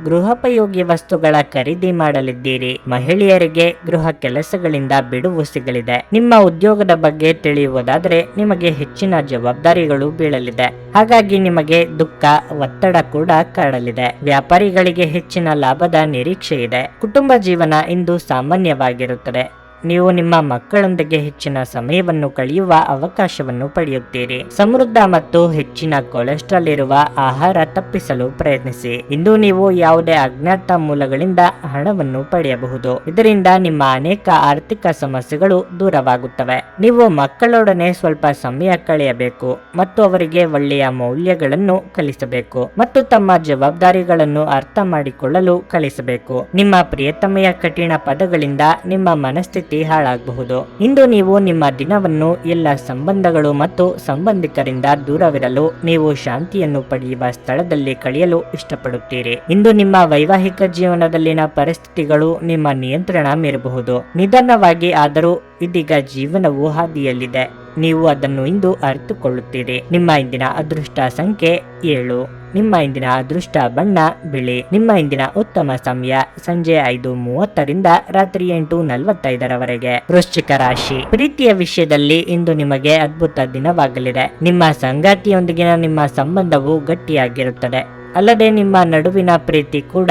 ಗೃಹೋಪಯೋಗಿ ವಸ್ತುಗಳ ಖರೀದಿ ಮಾಡಲಿದ್ದೀರಿ. ಮಹಿಳೆಯರಿಗೆ ಗೃಹ ಕೆಲಸಗಳಿಂದ ಬಿಡುವು ಸಿಗಲಿದೆ. ನಿಮ್ಮ ಉದ್ಯೋಗದ ಬಗ್ಗೆ ತಿಳಿಯುವುದಾದರೆ ನಿಮಗೆ ಹೆಚ್ಚಿನ ಜವಾಬ್ದಾರಿಗಳು ಬೀಳಲಿದೆ. ಹಾಗಾಗಿ ನಿಮಗೆ ದುಃಖ, ಒತ್ತಡ ಕೂಡ ಕಾಡಲಿದೆ. ವ್ಯಾಪಾರಿಗಳಿಗೆ ಹೆಚ್ಚಿನ ಲಾಭದ ನಿರೀಕ್ಷೆ ಇದೆ. ಕುಟುಂಬ ಜೀವನ ಇಂದು ಸಾಮಾನ್ಯವಾಗಿರುತ್ತದೆ. ನೀವು ನಿಮ್ಮ ಮಕ್ಕಳೊಂದಿಗೆ ಹೆಚ್ಚಿನ ಸಮಯವನ್ನು ಕಳೆಯುವ ಅವಕಾಶವನ್ನು ಪಡೆಯುತ್ತೀರಿ. ಸಮೃದ್ಧ ಮತ್ತು ಹೆಚ್ಚಿನ ಕೊಲೆಸ್ಟ್ರಾಲ್ ಇರುವ ಆಹಾರ ತಪ್ಪಿಸಲು ಪ್ರಯತ್ನಿಸಿ. ಇಂದು ನೀವು ಯಾವುದೇ ಅಜ್ಞಾತ ಮೂಲಗಳಿಂದ ಹಣವನ್ನು ಪಡೆಯಬಹುದು. ಇದರಿಂದ ನಿಮ್ಮ ಅನೇಕ ಆರ್ಥಿಕ ಸಮಸ್ಯೆಗಳು ದೂರವಾಗುತ್ತವೆ. ನೀವು ಮಕ್ಕಳೊಡನೆ ಸ್ವಲ್ಪ ಸಮಯ ಕಳೆಯಬೇಕು ಮತ್ತು ಅವರಿಗೆ ಒಳ್ಳೆಯ ಮೌಲ್ಯಗಳನ್ನು ಕಲಿಸಬೇಕು ಮತ್ತು ತಮ್ಮ ಜವಾಬ್ದಾರಿಗಳನ್ನು ಅರ್ಥ ಮಾಡಿಕೊಳ್ಳಲು ಕಲಿಸಬೇಕು. ನಿಮ್ಮ ಪ್ರಿಯತಮೆಯ ಕಠಿಣ ಪದಗಳಿಂದ ನಿಮ್ಮ ಮನಸ್ಥಿತಿ ಹಾಳಾಗಬಹುದು. ಇಂದು ನೀವು ನಿಮ್ಮ ದಿನವನ್ನು ಎಲ್ಲ ಸಂಬಂಧಗಳು ಮತ್ತು ಸಂಬಂಧಿಕರಿಂದ ದೂರವಿರಲು ನೀವು ಶಾಂತಿಯನ್ನು ಪಡೆಯುವ ಸ್ಥಳದಲ್ಲಿ ಕಳೆಯಲು ಇಷ್ಟಪಡುತ್ತೀರಿ. ಇಂದು ನಿಮ್ಮ ವೈವಾಹಿಕ ಜೀವನದಲ್ಲಿನ ಪರಿಸ್ಥಿತಿಗಳು ನಿಮ್ಮ ನಿಯಂತ್ರಣ ಮೀರಬಹುದು. ನಿಧಾನವಾಗಿ ಆದರೂ ಇದೀಗ ಜೀವನವು ಹಾದಿಯಲ್ಲಿದೆ. ನೀವು ಅದನ್ನು ಇಂದು ಅರಿತುಕೊಳ್ಳುತ್ತೀರಿ. ನಿಮ್ಮ ಇಂದಿನ ಅದೃಷ್ಟ ಸಂಖ್ಯೆ 7. ನಿಮ್ಮ ಇಂದಿನ ಅದೃಷ್ಟ ಬಣ್ಣ ಬಿಳಿ. ನಿಮ್ಮ ಇಂದಿನ ಉತ್ತಮ ಸಮಯ ಸಂಜೆ 5:30ರಿಂದ ರಾತ್ರಿ 8:45ರವರೆಗೆ. ವೃಶ್ಚಿಕ ರಾಶಿ. ಪ್ರೀತಿಯ ವಿಷಯದಲ್ಲಿ ಇಂದು ನಿಮಗೆ ಅದ್ಭುತ ದಿನವಾಗಲಿದೆ. ನಿಮ್ಮ ಸಂಗಾತಿಯೊಂದಿಗಿನ ನಿಮ್ಮ ಸಂಬಂಧವು ಗಟ್ಟಿಯಾಗಿರುತ್ತದೆ. ಅಲ್ಲದೆ ನಿಮ್ಮ ನಡುವಿನ ಪ್ರೀತಿ ಕೂಡ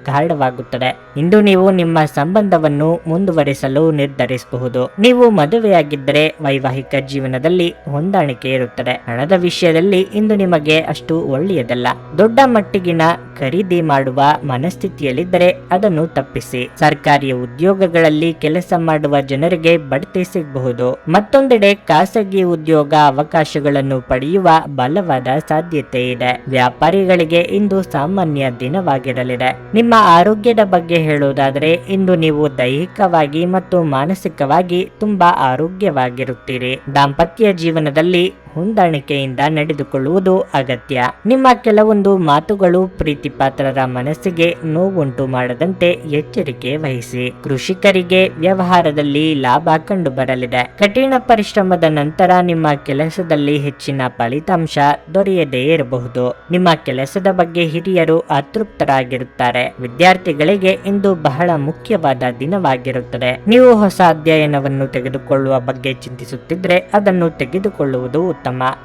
ಗಾಢವಾಗುತ್ತದೆ. ಇಂದು ನೀವು ನಿಮ್ಮ ಸಂಬಂಧವನ್ನು ಮುಂದುವರಿಸಲು ನಿರ್ಧರಿಸಬಹುದು. ನೀವು ಮದುವೆಯಾಗಿದ್ದರೆ ವೈವಾಹಿಕ ಜೀವನದಲ್ಲಿ ಹೊಂದಾಣಿಕೆ ಇರುತ್ತದೆ. ಹಣದ ವಿಷಯದಲ್ಲಿ ಇಂದು ನಿಮಗೆ ಅಷ್ಟು ಒಳ್ಳೆಯದಲ್ಲ. ದೊಡ್ಡ ಮಟ್ಟಿಗಿನ ಖರೀದಿ ಮಾಡುವ ಮನಸ್ಥಿತಿಯಲ್ಲಿದ್ದರೆ ಅದನ್ನು ತಪ್ಪಿಸಿ. ಸರ್ಕಾರಿ ಉದ್ಯೋಗಗಳಲ್ಲಿ ಕೆಲಸ ಮಾಡುವ ಜನರಿಗೆ ಬಡ್ತಿ ಸಿಗಬಹುದು. ಮತ್ತೊಂದೆಡೆ ಖಾಸಗಿ ಉದ್ಯೋಗ ಅವಕಾಶಗಳನ್ನು ಪಡೆಯುವ ಬಲವಾದ ಸಾಧ್ಯತೆ ಇದೆ. ವ್ಯಾಪಾರಿಗಳಿಗೆ ಇಂದು ಸಾಮಾನ್ಯ ದಿನವಾಗಿರಲಿದೆ. ನಿಮ್ಮ ಆರೋಗ್ಯದ ಬಗ್ಗೆ ಹೇಳುವುದಾದರೆ ಇಂದು ನೀವು ದೈಹಿಕವಾಗಿ ಮತ್ತು ಮಾನಸಿಕವಾಗಿ ತುಂಬಾ ಆರೋಗ್ಯವಾಗಿರುತ್ತೀರಿ. ದಾಂಪತ್ಯ ಜೀವನದಲ್ಲಿ ಹೊಂದಾಣಿಕೆಯಿಂದ ನಡೆದುಕೊಳ್ಳುವುದು ಅಗತ್ಯ. ನಿಮ್ಮ ಕೆಲವೊಂದು ಮಾತುಗಳು ಪ್ರೀತಿ ಪಾತ್ರರ ಮನಸ್ಸಿಗೆ ನೋವುಂಟು ಮಾಡದಂತೆ ಎಚ್ಚರಿಕೆ ವಹಿಸಿ. ಕೃಷಿಕರಿಗೆ ವ್ಯವಹಾರದಲ್ಲಿ ಲಾಭ ಕಂಡು ಬರಲಿದೆ. ಕಠಿಣ ಪರಿಶ್ರಮದ ನಂತರ ನಿಮ್ಮ ಕೆಲಸದಲ್ಲಿ ಹೆಚ್ಚಿನ ಫಲಿತಾಂಶ ದೊರೆಯದೇ ಇರಬಹುದು. ನಿಮ್ಮ ಕೆಲಸದ ಬಗ್ಗೆ ಹಿರಿಯರು ಅತೃಪ್ತರಾಗಿರುತ್ತಾರೆ. ವಿದ್ಯಾರ್ಥಿಗಳಿಗೆ ಇಂದು ಬಹಳ ಮುಖ್ಯವಾದ ದಿನವಾಗಿರುತ್ತದೆ. ನೀವು ಹೊಸ ಅಧ್ಯಯನವನ್ನು ತೆಗೆದುಕೊಳ್ಳುವ ಬಗ್ಗೆ ಚಿಂತಿಸುತ್ತಿದ್ರೆ ಅದನ್ನು ತೆಗೆದುಕೊಳ್ಳುವುದು ಉತ್ತಮ.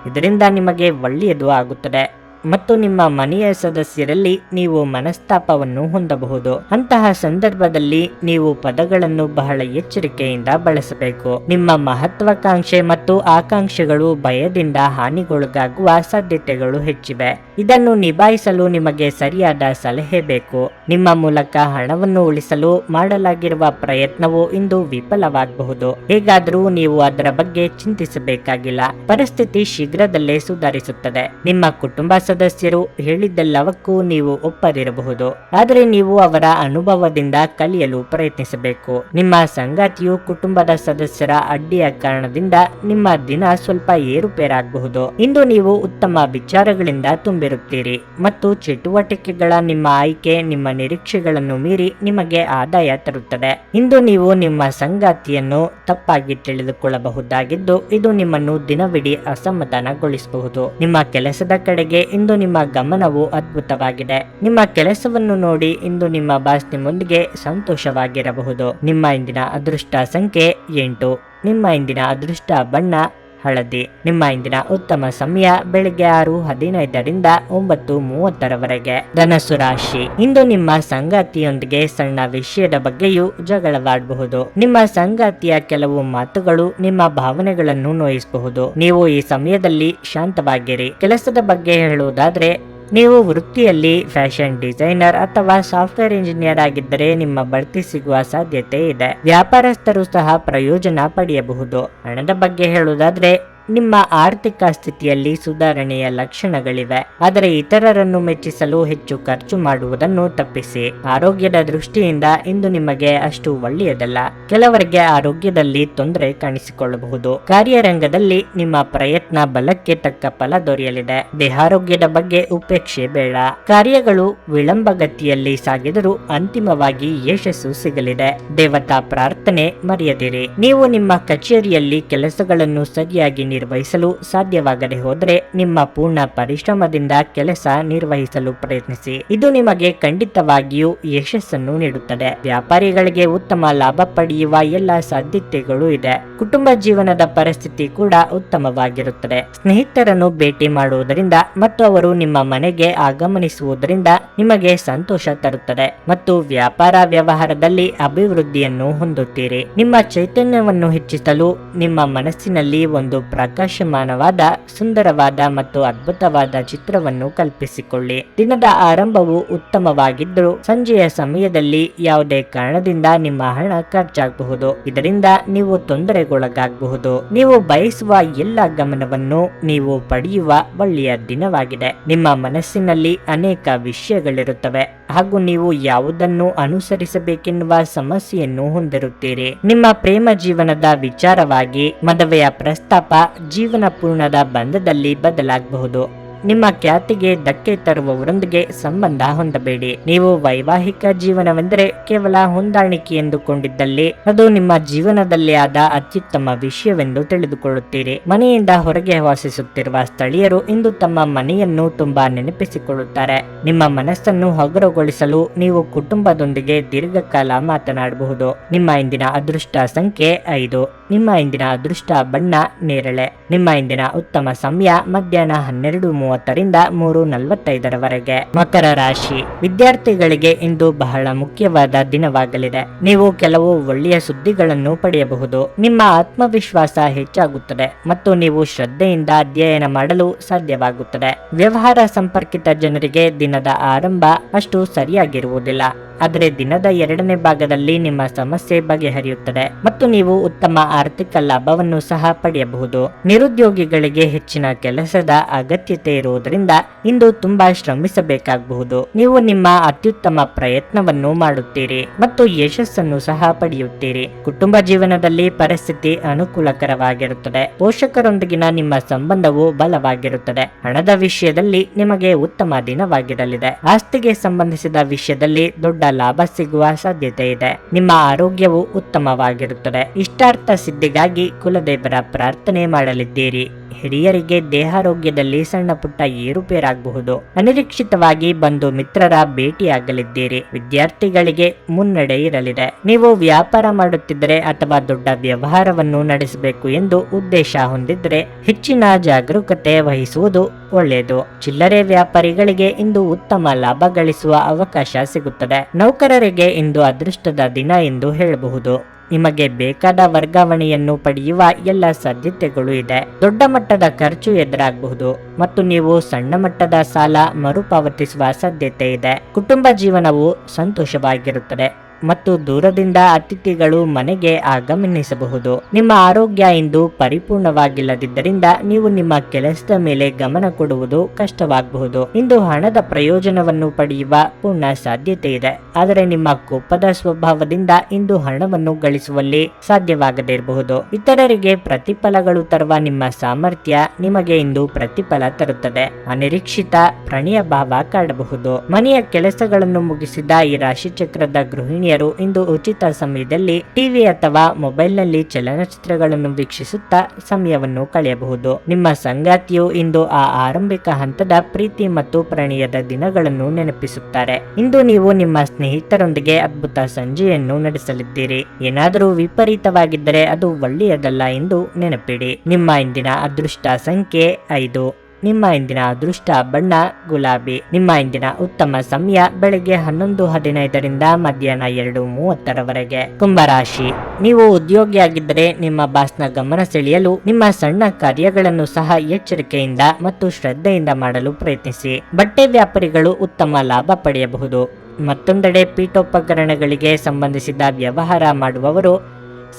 ಇದರಿಂದ ನಿಮಗೆ ಒಳ್ಳೆಯದು ಆಗುತ್ತದೆ ಮತ್ತು ನಿಮ್ಮ ಮನೆಯ ಸದಸ್ಯರಲ್ಲಿ ನೀವು ಮನಸ್ತಾಪವನ್ನು ಹೊಂದಬಹುದು. ಅಂತಹ ಸಂದರ್ಭದಲ್ಲಿ ನೀವು ಪದಗಳನ್ನು ಬಹಳ ಎಚ್ಚರಿಕೆಯಿಂದ ಬಳಸಬೇಕು. ನಿಮ್ಮ ಮಹತ್ವಾಕಾಂಕ್ಷೆ ಮತ್ತು ಆಕಾಂಕ್ಷೆಗಳು ಭಯದಿಂದ ಹಾನಿಗೊಳಗಾಗುವ ಸಾಧ್ಯತೆಗಳು ಹೆಚ್ಚಿವೆ. ಇದನ್ನು ನಿಭಾಯಿಸಲು ನಿಮಗೆ ಸರಿಯಾದ ಸಲಹೆ ಬೇಕು. ನಿಮ್ಮ ಮೂಲಕ ಹಣವನ್ನು ಉಳಿಸಲು ಮಾಡಲಾಗಿರುವ ಪ್ರಯತ್ನವು ಇಂದು ವಿಫಲವಾಗಬಹುದು. ಹೇಗಾದರೂ ನೀವು ಅದರ ಬಗ್ಗೆ ಚಿಂತಿಸಬೇಕಾಗಿಲ್ಲ. ಪರಿಸ್ಥಿತಿ ಶೀಘ್ರದಲ್ಲೇ ಸುಧಾರಿಸುತ್ತದೆ. ನಿಮ್ಮ ಕುಟುಂಬ ಸದಸ್ಯರು ಹೇಳಿದ್ದೆಲ್ಲವಕ್ಕೂ ನೀವು ಒಪ್ಪದಿರಬಹುದು. ಆದರೆ ನೀವು ಅವರ ಅನುಭವದಿಂದ ಕಲಿಯಲು ಪ್ರಯತ್ನಿಸಬೇಕು. ನಿಮ್ಮ ಸಂಗಾತಿಯು ಕುಟುಂಬದ ಸದಸ್ಯರ ಅಡ್ಡಿಯ ಕಾರಣದಿಂದ ನಿಮ್ಮ ದಿನ ಸ್ವಲ್ಪ ಏರುಪೇರಾಗಬಹುದು. ಇಂದು ನೀವು ಉತ್ತಮ ವಿಚಾರಗಳಿಂದ ತುಂಬಿರುತ್ತೀರಿ ಮತ್ತು ಚಟುವಟಿಕೆಗಳ ನಿಮ್ಮ ಆಯ್ಕೆ ನಿಮ್ಮ ನಿರೀಕ್ಷೆಗಳನ್ನು ಮೀರಿ ನಿಮಗೆ ಆದಾಯ ತರುತ್ತದೆ. ಇಂದು ನೀವು ನಿಮ್ಮ ಸಂಗಾತಿಯನ್ನು ತಪ್ಪಾಗಿ ತಿಳಿದುಕೊಳ್ಳಬಹುದಾಗಿದ್ದು ಇದು ನಿಮ್ಮನ್ನು ದಿನವಿಡೀ ಅಸಮಾಧಾನಗೊಳಿಸಬಹುದು. ನಿಮ್ಮ ಕೆಲಸದ ಕಡೆಗೆ ಇಂದು ನಿಮ್ಮ ಗಮನವು ಅದ್ಭುತವಾಗಿದೆ. ನಿಮ್ಮ ಕೆಲಸವನ್ನು ನೋಡಿ ಇಂದು ನಿಮ್ಮ ಬಾಸ್ ನಿಮ್ಮೊಂದಿಗೆ ಸಂತೋಷವಾಗಿರಬಹುದು. ನಿಮ್ಮ ಇಂದಿನ ಅದೃಷ್ಟ ಸಂಖ್ಯೆ 8. ನಿಮ್ಮ ಇಂದಿನ ಅದೃಷ್ಟ ಬಣ್ಣ ಹಳದಿ. ನಿಮ್ಮ ಇಂದಿನ ಉತ್ತಮ ಸಮಯ ಬೆಳಿಗ್ಗೆ 6:15ರಿಂದ 9:30ರವರೆಗೆ. ಧನಸ್ಸು ರಾಶಿ. ಇಂದು ನಿಮ್ಮ ಸಂಗಾತಿಯೊಂದಿಗೆ ಸಣ್ಣ ವಿಷಯದ ಬಗ್ಗೆಯೂ ಜಗಳವಾಡಬಹುದು. ನಿಮ್ಮ ಸಂಗಾತಿಯ ಕೆಲವು ಮಾತುಗಳು ನಿಮ್ಮ ಭಾವನೆಗಳನ್ನು ನೋಯಿಸಬಹುದು. ನೀವು ಈ ಸಮಯದಲ್ಲಿ ಶಾಂತವಾಗಿರಿ. ಕೆಲಸದ ಬಗ್ಗೆ ಹೇಳುವುದಾದ್ರೆ ನೀವು ವೃತ್ತಿಯಲ್ಲಿ ಫ್ಯಾಷನ್ ಡಿಸೈನರ್ ಅಥವಾ ಸಾಫ್ಟ್ವೇರ್ ಇಂಜಿನಿಯರ್ ಆಗಿದ್ದರೆ ನಿಮ್ಮ ಬಡ್ತಿ ಸಿಗುವ ಸಾಧ್ಯತೆ ಇದೆ. ವ್ಯಾಪಾರಸ್ಥರು ಸಹ ಪ್ರಯೋಜನ ಪಡೆಯಬಹುದು. ಹಣದ ಬಗ್ಗೆ ಹೇಳುವುದಾದ್ರೆ ನಿಮ್ಮ ಆರ್ಥಿಕ ಸ್ಥಿತಿಯಲ್ಲಿ ಸುಧಾರಣೆಯ ಲಕ್ಷಣಗಳಿವೆ. ಆದರೆ ಇತರರನ್ನು ಮೆಚ್ಚಿಸಲು ಹೆಚ್ಚು ಖರ್ಚು ಮಾಡುವುದನ್ನು ತಪ್ಪಿಸಿ. ಆರೋಗ್ಯದ ದೃಷ್ಟಿಯಿಂದ ಇಂದು ನಿಮಗೆ ಅಷ್ಟು ಒಳ್ಳೆಯದಲ್ಲ. ಕೆಲವರಿಗೆ ಆರೋಗ್ಯದಲ್ಲಿ ತೊಂದರೆ ಕಾಣಿಸಿಕೊಳ್ಳಬಹುದು. ಕಾರ್ಯರಂಗದಲ್ಲಿ ನಿಮ್ಮ ಪ್ರಯತ್ನ ಬಲಕ್ಕೆ ತಕ್ಕ ಫಲ ದೊರೆಯಲಿದೆ. ದೇಹಾರೋಗ್ಯದ ಬಗ್ಗೆ ಉಪೇಕ್ಷೆ ಬೇಡ. ಕಾರ್ಯಗಳು ವಿಳಂಬಗತಿಯಲ್ಲಿ ಸಾಗಿದರೂ ಅಂತಿಮವಾಗಿ ಯಶಸ್ಸು ಸಿಗಲಿದೆ. ದೇವತಾ ಪ್ರಾರ್ಥನೆ ಮರೆಯದಿರಿ. ನೀವು ನಿಮ್ಮ ಕಚೇರಿಯಲ್ಲಿ ಕೆಲಸಗಳನ್ನು ಸರಿಯಾಗಿ ನಿರ್ವಹಿಸಲು ಸಾಧ್ಯವಾಗದೆ ಹೋದರೆ ನಿಮ್ಮ ಪೂರ್ಣ ಪರಿಶ್ರಮದಿಂದ ಕೆಲಸ ನಿರ್ವಹಿಸಲು ಪ್ರಯತ್ನಿಸಿ. ಇದು ನಿಮಗೆ ಖಂಡಿತವಾಗಿಯೂ ಯಶಸ್ಸನ್ನು ನೀಡುತ್ತದೆ. ವ್ಯಾಪಾರಿಗಳಿಗೆ ಉತ್ತಮ ಲಾಭ ಪಡೆಯುವ ಎಲ್ಲ ಸಾಧ್ಯತೆಗಳು ಇದೆ. ಕುಟುಂಬ ಜೀವನದ ಪರಿಸ್ಥಿತಿ ಕೂಡ ಉತ್ತಮವಾಗಿರುತ್ತದೆ. ಸ್ನೇಹಿತರನ್ನು ಭೇಟಿ ಮಾಡುವುದರಿಂದ ಮತ್ತು ಅವರು ನಿಮ್ಮ ಮನೆಗೆ ಆಗಮನಿಸುವುದರಿಂದ ನಿಮಗೆ ಸಂತೋಷ ತರುತ್ತದೆ ಮತ್ತು ವ್ಯಾಪಾರ ವ್ಯವಹಾರದಲ್ಲಿ ಅಭಿವೃದ್ಧಿಯನ್ನು ಹೊಂದುತ್ತೀರಿ. ನಿಮ್ಮ ಚೈತನ್ಯವನ್ನು ಹೆಚ್ಚಿಸಲು ನಿಮ್ಮ ಮನಸ್ಸಿನಲ್ಲಿ ಒಂದು ಪ್ರಕಾಶಮಾನವಾದ, ಸುಂದರವಾದ ಮತ್ತು ಅದ್ಭುತವಾದ ಚಿತ್ರವನ್ನು ಕಲ್ಪಿಸಿಕೊಳ್ಳಿ. ದಿನದ ಆರಂಭವು ಉತ್ತಮವಾಗಿದ್ದರೂ ಸಂಜೆಯ ಸಮಯದಲ್ಲಿ ಯಾವುದೇ ಕಾರಣದಿಂದ ನಿಮ್ಮ ಹಣ ಖರ್ಚಾಗಬಹುದು. ಇದರಿಂದ ನೀವು ತೊಂದರೆಗೊಳಗಾಗಬಹುದು. ನೀವು ಬಯಸುವ ಎಲ್ಲ ಗಮನವನ್ನು ನೀವು ಪಡೆಯುವ ಒಳ್ಳೆಯ ದಿನವಾಗಿದೆ. ನಿಮ್ಮ ಮನಸ್ಸಿನಲ್ಲಿ ಅನೇಕ ವಿಷಯಗಳಿರುತ್ತವೆ ಹಾಗೂ ನೀವು ಯಾವುದನ್ನು ಅನುಸರಿಸಬೇಕೆನ್ನುವ ಸಮಸ್ಯೆಯನ್ನು ಹೊಂದಿರುತ್ತೀರಿ. ನಿಮ್ಮ ಪ್ರೇಮ ಜೀವನದ ವಿಚಾರವಾಗಿ ಮದುವೆಯ ಪ್ರಸ್ತಾಪ ಜೀವನ ಪೂರ್ಣದ ಬಂಧದಲ್ಲಿ ಬದಲಾಗಬಹುದು. ನಿಮ್ಮ ಖ್ಯಾತಿಗೆ ಧಕ್ಕೆ ತರುವವರೊಂದಿಗೆ ಸಂಬಂಧ ಹೊಂದಬೇಡಿ. ನೀವು ವೈವಾಹಿಕ ಜೀವನವೆಂದರೆ ಕೇವಲ ಹೊಂದಾಣಿಕೆ ಎಂದುಕೊಂಡಿದ್ದಲ್ಲಿ ಅದು ನಿಮ್ಮ ಜೀವನದಲ್ಲಿ ಆದ ಅತ್ಯುತ್ತಮ ವಿಷಯವೆಂದು ತಿಳಿದುಕೊಳ್ಳುತ್ತೀರಿ. ಮನೆಯಿಂದ ಹೊರಗೆ ವಾಸಿಸುತ್ತಿರುವ ಸ್ಥಳೀಯರು ಇಂದು ತಮ್ಮ ಮನೆಯನ್ನು ತುಂಬಾ ನೆನಪಿಸಿಕೊಳ್ಳುತ್ತಾರೆ. ನಿಮ್ಮ ಮನಸ್ಸನ್ನು ಹಗುರಗೊಳಿಸಲು ನೀವು ಕುಟುಂಬದೊಂದಿಗೆ ದೀರ್ಘಕಾಲ ಮಾತನಾಡಬಹುದು. ನಿಮ್ಮ ಇಂದಿನ ಅದೃಷ್ಟ ಸಂಖ್ಯೆ 5. ನಿಮ್ಮ ಇಂದಿನ ಅದೃಷ್ಟ ಬಣ್ಣ ನೇರಳೆ. ನಿಮ್ಮ ಇಂದಿನ ಉತ್ತಮ ಸಮಯ ಮಧ್ಯಾಹ್ನ 12:30ರಿಂದ 3:45ರವರೆಗೆ. ಮಕರ ರಾಶಿ ವಿದ್ಯಾರ್ಥಿಗಳಿಗೆ ಇಂದು ಬಹಳ ಮುಖ್ಯವಾದ ದಿನವಾಗಲಿದೆ. ನೀವು ಕೆಲವು ಒಳ್ಳೆಯ ಸುದ್ದಿಗಳನ್ನು ಪಡೆಯಬಹುದು. ನಿಮ್ಮ ಆತ್ಮವಿಶ್ವಾಸ ಹೆಚ್ಚಾಗುತ್ತದೆ ಮತ್ತು ನೀವು ಶ್ರದ್ಧೆಯಿಂದ ಅಧ್ಯಯನ ಮಾಡಲು ಸಾಧ್ಯವಾಗುತ್ತದೆ. ವ್ಯವಹಾರ ಸಂಪರ್ಕಿತ ಜನರಿಗೆ ದಿನದ ಆರಂಭ ಅಷ್ಟು ಸರಿಯಾಗಿರುವುದಿಲ್ಲ. ಆದರೆ ದಿನದ 2ನೇ ಭಾಗದಲ್ಲಿ ನಿಮ್ಮ ಸಮಸ್ಯೆ ಬಗೆಹರಿಯುತ್ತದೆ ಮತ್ತು ನೀವು ಉತ್ತಮ ಆರ್ಥಿಕ ಲಾಭವನ್ನು ಸಹ ಪಡೆಯಬಹುದು. ನಿರುದ್ಯೋಗಿಗಳಿಗೆ ಹೆಚ್ಚಿನ ಕೆಲಸದ ಅಗತ್ಯತೆ ಇರುವುದರಿಂದ ಇಂದು ತುಂಬಾ ಶ್ರಮಿಸಬೇಕಾಗಬಹುದು. ನೀವು ನಿಮ್ಮ ಅತ್ಯುತ್ತಮ ಪ್ರಯತ್ನವನ್ನು ಮಾಡುತ್ತೀರಿ ಮತ್ತು ಯಶಸ್ಸನ್ನು ಸಹ ಪಡೆಯುತ್ತೀರಿ. ಕುಟುಂಬ ಜೀವನದಲ್ಲಿ ಪರಿಸ್ಥಿತಿ ಅನುಕೂಲಕರವಾಗಿರುತ್ತದೆ. ಪೋಷಕರೊಂದಿಗಿನ ನಿಮ್ಮ ಸಂಬಂಧವು ಬಲವಾಗಿರುತ್ತದೆ. ಹಣದ ವಿಷಯದಲ್ಲಿ ನಿಮಗೆ ಉತ್ತಮ ದಿನವಾಗಿರಲಿದೆ. ಆಸ್ತಿಗೆ ಸಂಬಂಧಿಸಿದ ವಿಷಯದಲ್ಲಿ ದೊಡ್ಡ ಲಾಭ ಸಿಗುವ ಸಾಧ್ಯತೆ ಇದೆ. ನಿಮ್ಮ ಆರೋಗ್ಯವು ಉತ್ತಮವಾಗಿರುತ್ತದೆ. ಇಷ್ಟಾರ್ಥ ಸಿದ್ಧಿಗಾಗಿ ಕುಲದೇವರ ಪ್ರಾರ್ಥನೆ ಮಾಡಲಿದ್ದೀರಿ. ಹಿರಿಯರಿಗೆ ದೇಹಾರೋಗ್ಯದಲ್ಲಿ ಸಣ್ಣ ಪುಟ್ಟ ಏರುಪೇರಾಗಬಹುದು. ಅನಿರೀಕ್ಷಿತವಾಗಿ ಬಂದು ಮಿತ್ರರ ಭೇಟಿಯಾಗಲಿದ್ದೀರಿ. ವಿದ್ಯಾರ್ಥಿಗಳಿಗೆ ಮುನ್ನಡೆ ಇರಲಿದೆ. ನೀವು ವ್ಯಾಪಾರ ಮಾಡುತ್ತಿದ್ದರೆ ಅಥವಾ ದೊಡ್ಡ ವ್ಯವಹಾರವನ್ನು ನಡೆಸಬೇಕು ಎಂದು ಉದ್ದೇಶ ಹೊಂದಿದ್ದರೆ ಹೆಚ್ಚಿನ ಜಾಗರೂಕತೆ ವಹಿಸುವುದು ಒಳ್ಳೆಯದು. ಚಿಲ್ಲರೆ ವ್ಯಾಪಾರಿಗಳಿಗೆ ಇಂದು ಉತ್ತಮ ಲಾಭ ಗಳಿಸುವ ಅವಕಾಶ ಸಿಗುತ್ತದೆ. ನೌಕರರಿಗೆ ಇಂದು ಅದೃಷ್ಟದ ದಿನ ಎಂದು ಹೇಳಬಹುದು. ನಿಮಗೆ ಬೇಕಾದ ವರ್ಗಾವಣೆಯನ್ನು ಪಡೆಯುವ ಎಲ್ಲ ಸಾಧ್ಯತೆಗಳು ಇದೆ. ದೊಡ್ಡ ಮಟ್ಟದ ಖರ್ಚು ಎದುರಾಗಬಹುದು ಮತ್ತು ನೀವು ಸಣ್ಣ ಮಟ್ಟದ ಸಾಲ ಮರುಪಾವತಿಸುವ ಸಾಧ್ಯತೆ ಇದೆ. ಕುಟುಂಬ ಜೀವನವು ಸಂತೋಷವಾಗಿರುತ್ತದೆ ಮತ್ತು ದೂರದಿಂದ ಅತಿಥಿಗಳು ಮನೆಗೆ ಆಗಮನಿಸಬಹುದು. ನಿಮ್ಮ ಆರೋಗ್ಯ ಇಂದು ಪರಿಪೂರ್ಣವಾಗಿಲ್ಲದಿದ್ದರಿಂದ ನೀವು ನಿಮ್ಮ ಕೆಲಸದ ಮೇಲೆ ಗಮನ ಕೊಡುವುದು ಕಷ್ಟವಾಗಬಹುದು. ಇಂದು ಹಣದ ಪ್ರಯೋಜನವನ್ನು ಪಡೆಯುವ ಪೂರ್ಣ ಸಾಧ್ಯತೆ ಇದೆ. ಆದರೆ ನಿಮ್ಮ ಕೋಪದ ಸ್ವಭಾವದಿಂದ ಇಂದು ಹಣವನ್ನು ಗಳಿಸುವಲ್ಲಿ ಸಾಧ್ಯವಾಗದೇ ಇರಬಹುದು. ಇತರರಿಗೆ ಪ್ರತಿಫಲಗಳು ತರುವ ನಿಮ್ಮ ಸಾಮರ್ಥ್ಯ ನಿಮಗೆ ಇಂದು ಪ್ರತಿಫಲ ತರುತ್ತದೆ. ಅನಿರೀಕ್ಷಿತ ಪ್ರಣಯ ಭಾವ ಕಾಡಬಹುದು. ಮನೆಯ ಕೆಲಸಗಳನ್ನು ಮುಗಿಸಿದ ಈ ರಾಶಿಚಕ್ರದ ಗೃಹಿಣಿ ಇಂದು ಉಚಿತ ಸಮಯದಲ್ಲಿ ಟಿವಿ ಅಥವಾ ಮೊಬೈಲ್ನಲ್ಲಿ ಚಲನಚಿತ್ರಗಳನ್ನು ವೀಕ್ಷಿಸುತ್ತಾ ಸಮಯವನ್ನು ಕಳೆಯಬಹುದು. ನಿಮ್ಮ ಸಂಗಾತಿಯು ಇಂದು ಆ ಆರಂಭಿಕ ಹಂತದ ಪ್ರೀತಿ ಮತ್ತು ಪ್ರಣಯದ ದಿನಗಳನ್ನು ನೆನಪಿಸುತ್ತಾರೆ. ಇಂದು ನೀವು ನಿಮ್ಮ ಸ್ನೇಹಿತರೊಂದಿಗೆ ಅದ್ಭುತ ಸಂಜೆಯನ್ನು ನಡೆಸಲಿದ್ದೀರಿ. ಏನಾದರೂ ವಿಪರೀತವಾಗಿದ್ದರೆ ಅದು ಒಳ್ಳೆಯದಲ್ಲ ಎಂದು ನೆನಪಿಡಿ. ನಿಮ್ಮ ಇಂದಿನ ಅದೃಷ್ಟ ಸಂಖ್ಯೆ 5. ನಿಮ್ಮ ಇಂದಿನ ಅದೃಷ್ಟ ಬಣ್ಣ ಗುಲಾಬಿ. ನಿಮ್ಮ ಇಂದಿನ ಉತ್ತಮ ಸಮಯ ಬೆಳಗ್ಗೆ 11:15ರಿಂದ ಮಧ್ಯಾಹ್ನ 2:30ರವರೆಗೆ. ಕುಂಭರಾಶಿ ನೀವು ಉದ್ಯೋಗಿಯಾಗಿದ್ದರೆ ನಿಮ್ಮ ಬಾಸ್ನ ಗಮನ ಸೆಳೆಯಲು ನಿಮ್ಮ ಸಣ್ಣ ಕಾರ್ಯಗಳನ್ನು ಸಹ ಎಚ್ಚರಿಕೆಯಿಂದ ಮತ್ತು ಶ್ರದ್ಧೆಯಿಂದ ಮಾಡಲು ಪ್ರಯತ್ನಿಸಿ. ಬಟ್ಟೆ ವ್ಯಾಪಾರಿಗಳು ಉತ್ತಮ ಲಾಭ ಪಡೆಯಬಹುದು. ಮತ್ತೊಂದೆಡೆ ಪೀಠೋಪಕರಣಗಳಿಗೆ ಸಂಬಂಧಿಸಿದ ವ್ಯವಹಾರ ಮಾಡುವವರು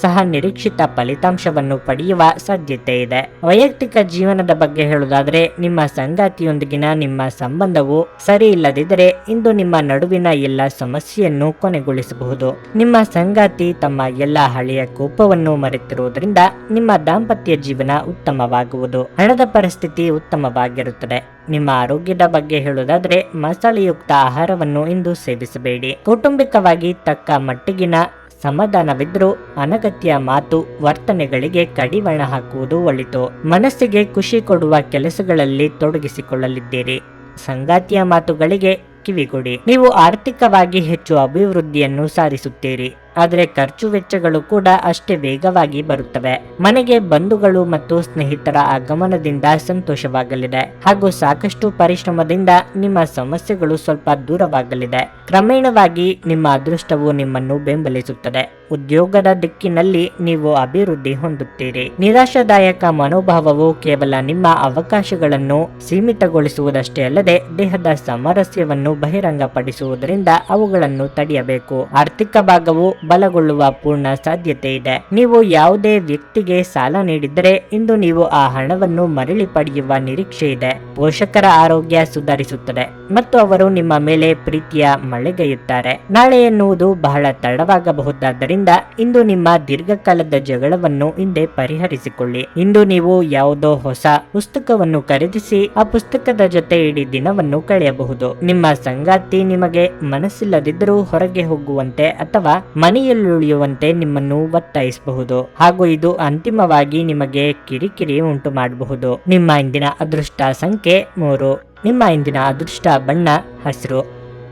ಸಹ ನಿರೀಕ್ಷಿತ ಫಲಿತಾಂಶವನ್ನು ಪಡೆಯುವ ಸಾಧ್ಯತೆ ಇದೆ. ವೈಯಕ್ತಿಕ ಜೀವನದ ಬಗ್ಗೆ ಹೇಳುವುದಾದರೆ, ನಿಮ್ಮ ಸಂಗಾತಿಯೊಂದಿಗಿನ ನಿಮ್ಮ ಸಂಬಂಧವು ಸರಿ ಇಲ್ಲದಿದ್ದರೆ ಇಂದು ನಿಮ್ಮ ನಡುವಿನ ಎಲ್ಲ ಸಮಸ್ಯೆಯನ್ನು ಕೊನೆಗೊಳಿಸಬಹುದು. ನಿಮ್ಮ ಸಂಗಾತಿ ತಮ್ಮ ಎಲ್ಲ ಹಳೆಯ ಕೋಪವನ್ನು ಮರೆತಿರುವುದರಿಂದ ನಿಮ್ಮ ದಾಂಪತ್ಯ ಜೀವನ ಉತ್ತಮವಾಗುವುದು. ಹಣದ ಪರಿಸ್ಥಿತಿ ಉತ್ತಮವಾಗಿರುತ್ತದೆ. ನಿಮ್ಮ ಆರೋಗ್ಯದ ಬಗ್ಗೆ ಹೇಳುವುದಾದ್ರೆ, ಮಸಾಲೆಯುಕ್ತ ಆಹಾರವನ್ನು ಇಂದು ಸೇವಿಸಬೇಡಿ. ಕೌಟುಂಬಿಕವಾಗಿ ತಕ್ಕ ಮಟ್ಟಿಗಿನ ಸಮಾಧಾನವಿದ್ರೂ ಅನಗತ್ಯ ಮಾತು ವರ್ತನೆಗಳಿಗೆ ಕಡಿವಾಣ ಹಾಕುವುದು ಒಳಿತು. ಮನಸ್ಸಿಗೆ ಖುಷಿ ಕೊಡುವ ಕೆಲಸಗಳಲ್ಲಿ ತೊಡಗಿಸಿಕೊಳ್ಳಲಿದ್ದೀರಿ. ಸಂಗಾತಿಯ ಮಾತುಗಳಿಗೆ ಕಿವಿಗೊಡಿ. ನೀವು ಆರ್ಥಿಕವಾಗಿ ಹೆಚ್ಚು ಅಭಿವೃದ್ಧಿಯನ್ನು ಸಾಧಿಸುತ್ತೀರಿ, ಆದರೆ ಖರ್ಚು ವೆಚ್ಚಗಳು ಕೂಡ ಅಷ್ಟೇ ವೇಗವಾಗಿ ಬರುತ್ತವೆ. ಮನೆಗೆ ಬಂಧುಗಳು ಮತ್ತು ಸ್ನೇಹಿತರ ಆಗಮನದಿಂದ ಸಂತೋಷವಾಗಲಿದೆ ಹಾಗೂ ಸಾಕಷ್ಟು ಪರಿಶ್ರಮದಿಂದ ನಿಮ್ಮ ಸಮಸ್ಯೆಗಳು ಸ್ವಲ್ಪ ದೂರವಾಗಲಿದೆ. ಕ್ರಮೇಣವಾಗಿ ನಿಮ್ಮ ಅದೃಷ್ಟವು ನಿಮ್ಮನ್ನು ಬೆಂಬಲಿಸುತ್ತದೆ. ಉದ್ಯೋಗದ ದಿಕ್ಕಿನಲ್ಲಿ ನೀವು ಅಭಿವೃದ್ಧಿ ಹೊಂದುತ್ತೀರಿ. ನಿರಾಶಾದಾಯಕ ಮನೋಭಾವವು ಕೇವಲ ನಿಮ್ಮ ಅವಕಾಶಗಳನ್ನು ಸೀಮಿತಗೊಳಿಸುವುದಷ್ಟೇ ಅಲ್ಲದೆ ದೇಹದ ಸಾಮರಸ್ಯವನ್ನು ಬಹಿರಂಗಪಡಿಸುವುದರಿಂದ ಅವುಗಳನ್ನು ತಡೆಯಬೇಕು. ಆರ್ಥಿಕ ಭಾಗವು ಬಲಗೊಳ್ಳುವ ಪೂರ್ಣ ಸಾಧ್ಯತೆ ಇದೆ. ನೀವು ಯಾವುದೇ ವ್ಯಕ್ತಿಗೆ ಸಾಲ ನೀಡಿದ್ದರೆ ಇಂದು ನೀವು ಆ ಹಣವನ್ನು ಮರಳಿ ಪಡೆಯುವ ನಿರೀಕ್ಷೆ ಇದೆ. ಪೋಷಕರ ಆರೋಗ್ಯ ಸುಧಾರಿಸುತ್ತದೆ ಮತ್ತು ಅವರು ನಿಮ್ಮ ಮೇಲೆ ಪ್ರೀತಿಯ ಮಳೆಗೈಯುತ್ತಾರೆ. ನಾಳೆ ಎನ್ನುವುದು ಬಹಳ ತಡವಾಗಬಹುದಾದ್ದರಿಂದ ಇಂದು ನಿಮ್ಮ ದೀರ್ಘಕಾಲದ ಜಗಳವನ್ನು ಹಿಂದೆ ಪರಿಹರಿಸಿಕೊಳ್ಳಿ. ಇಂದು ನೀವು ಯಾವುದೋ ಹೊಸ ಪುಸ್ತಕವನ್ನು ಖರೀದಿಸಿ ಆ ಪುಸ್ತಕದ ಜೊತೆ ಇಡೀ ದಿನವನ್ನು ಕಳೆಯಬಹುದು. ನಿಮ್ಮ ಸಂಗಾತಿ ನಿಮಗೆ ಮನಸ್ಸಿಲ್ಲದಿದ್ದರೂ ಹೊರಗೆ ಹೋಗುವಂತೆ ಅಥವಾ ಮನೆಯಲ್ಲುಳಿಯುವಂತೆ ನಿಮ್ಮನ್ನು ಒತ್ತಾಯಿಸಬಹುದು ಹಾಗೂ ಇದು ಅಂತಿಮವಾಗಿ ನಿಮಗೆ ಕಿರಿಕಿರಿ ಉಂಟು ಮಾಡಬಹುದು. ನಿಮ್ಮ ಇಂದಿನ ಅದೃಷ್ಟ ಸಂಖ್ಯೆ 3. ನಿಮ್ಮ ಇಂದಿನ ಅದೃಷ್ಟ ಬಣ್ಣ ಹಸಿರು.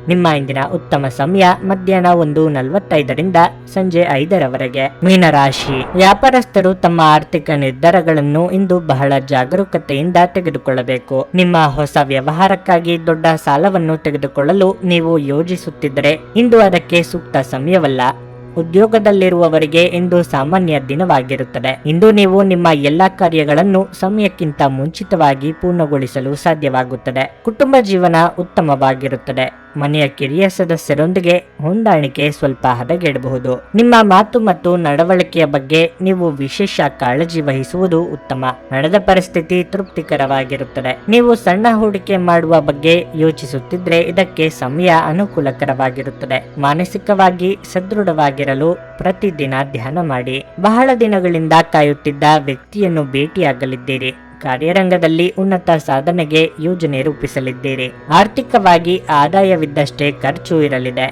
ನಿಮ್ಮ ಇಂದಿನ ಉತ್ತಮ ಸಮಯ ಮಧ್ಯಾಹ್ನ 1:45 ಸಂಜೆ 5 ಮೀನರಾಶಿ. ವ್ಯಾಪಾರಸ್ಥರು ತಮ್ಮ ಆರ್ಥಿಕ ನಿರ್ಧಾರಗಳನ್ನು ಇಂದು ಬಹಳ ಜಾಗರೂಕತೆಯಿಂದ ತೆಗೆದುಕೊಳ್ಳಬೇಕು. ನಿಮ್ಮ ಹೊಸ ವ್ಯವಹಾರಕ್ಕಾಗಿ ದೊಡ್ಡ ಸಾಲವನ್ನು ತೆಗೆದುಕೊಳ್ಳಲು ನೀವು ಯೋಜಿಸುತ್ತಿದ್ದರೆ ಇಂದು ಅದಕ್ಕೆ ಸೂಕ್ತ ಸಮಯವಲ್ಲ. ಉದ್ಯೋಗದಲ್ಲಿರುವವರಿಗೆ ಇಂದು ಸಾಮಾನ್ಯ ದಿನವಾಗಿರುತ್ತದೆ. ಇಂದು ನೀವು ನಿಮ್ಮ ಎಲ್ಲಾ ಕಾರ್ಯಗಳನ್ನು ಸಮಯಕ್ಕಿಂತ ಮುಂಚಿತವಾಗಿ ಪೂರ್ಣಗೊಳಿಸಲು ಸಾಧ್ಯವಾಗುತ್ತದೆ. ಕುಟುಂಬ ಜೀವನ ಉತ್ತಮವಾಗಿರುತ್ತದೆ. ಮನೆಯ ಕಿರಿಯ ಸದಸ್ಯರೊಂದಿಗೆ ಹೊಂದಾಣಿಕೆ ಸ್ವಲ್ಪ ಹದಗೆಡಬಹುದು. ನಿಮ್ಮ ಮಾತು ಮತ್ತು ನಡವಳಿಕೆಯ ಬಗ್ಗೆ ನೀವು ವಿಶೇಷ ಕಾಳಜಿ ವಹಿಸುವುದು ಉತ್ತಮ. ಹಣದ ಪರಿಸ್ಥಿತಿ ತೃಪ್ತಿಕರವಾಗಿರುತ್ತದೆ. ನೀವು ಸಣ್ಣ ಹೂಡಿಕೆ ಮಾಡುವ ಬಗ್ಗೆ ಯೋಚಿಸುತ್ತಿದ್ರೆ ಇದಕ್ಕೆ ಸಮಯ ಅನುಕೂಲಕರವಾಗಿರುತ್ತದೆ. ಮಾನಸಿಕವಾಗಿ ಸದೃಢವಾಗಿರಲು ಪ್ರತಿದಿನ ಧ್ಯಾನ ಮಾಡಿ. ಬಹಳ ದಿನಗಳಿಂದ ಕಾಯುತ್ತಿದ್ದ ವ್ಯಕ್ತಿಯನ್ನು ಭೇಟಿಯಾಗಲಿದ್ದೀರಿ. ಕಾರ್ಯರಂಗದಲ್ಲಿ ಉನ್ನತ ಸಾಧನೆಗೆ ಯೋಜನೆ ರೂಪಿಸಲಿದ್ದೀರಿ. ಆರ್ಥಿಕವಾಗಿ ಆದಾಯವಿದ್ದಷ್ಟೇ ಖರ್ಚು ಇರಲಿದೆ.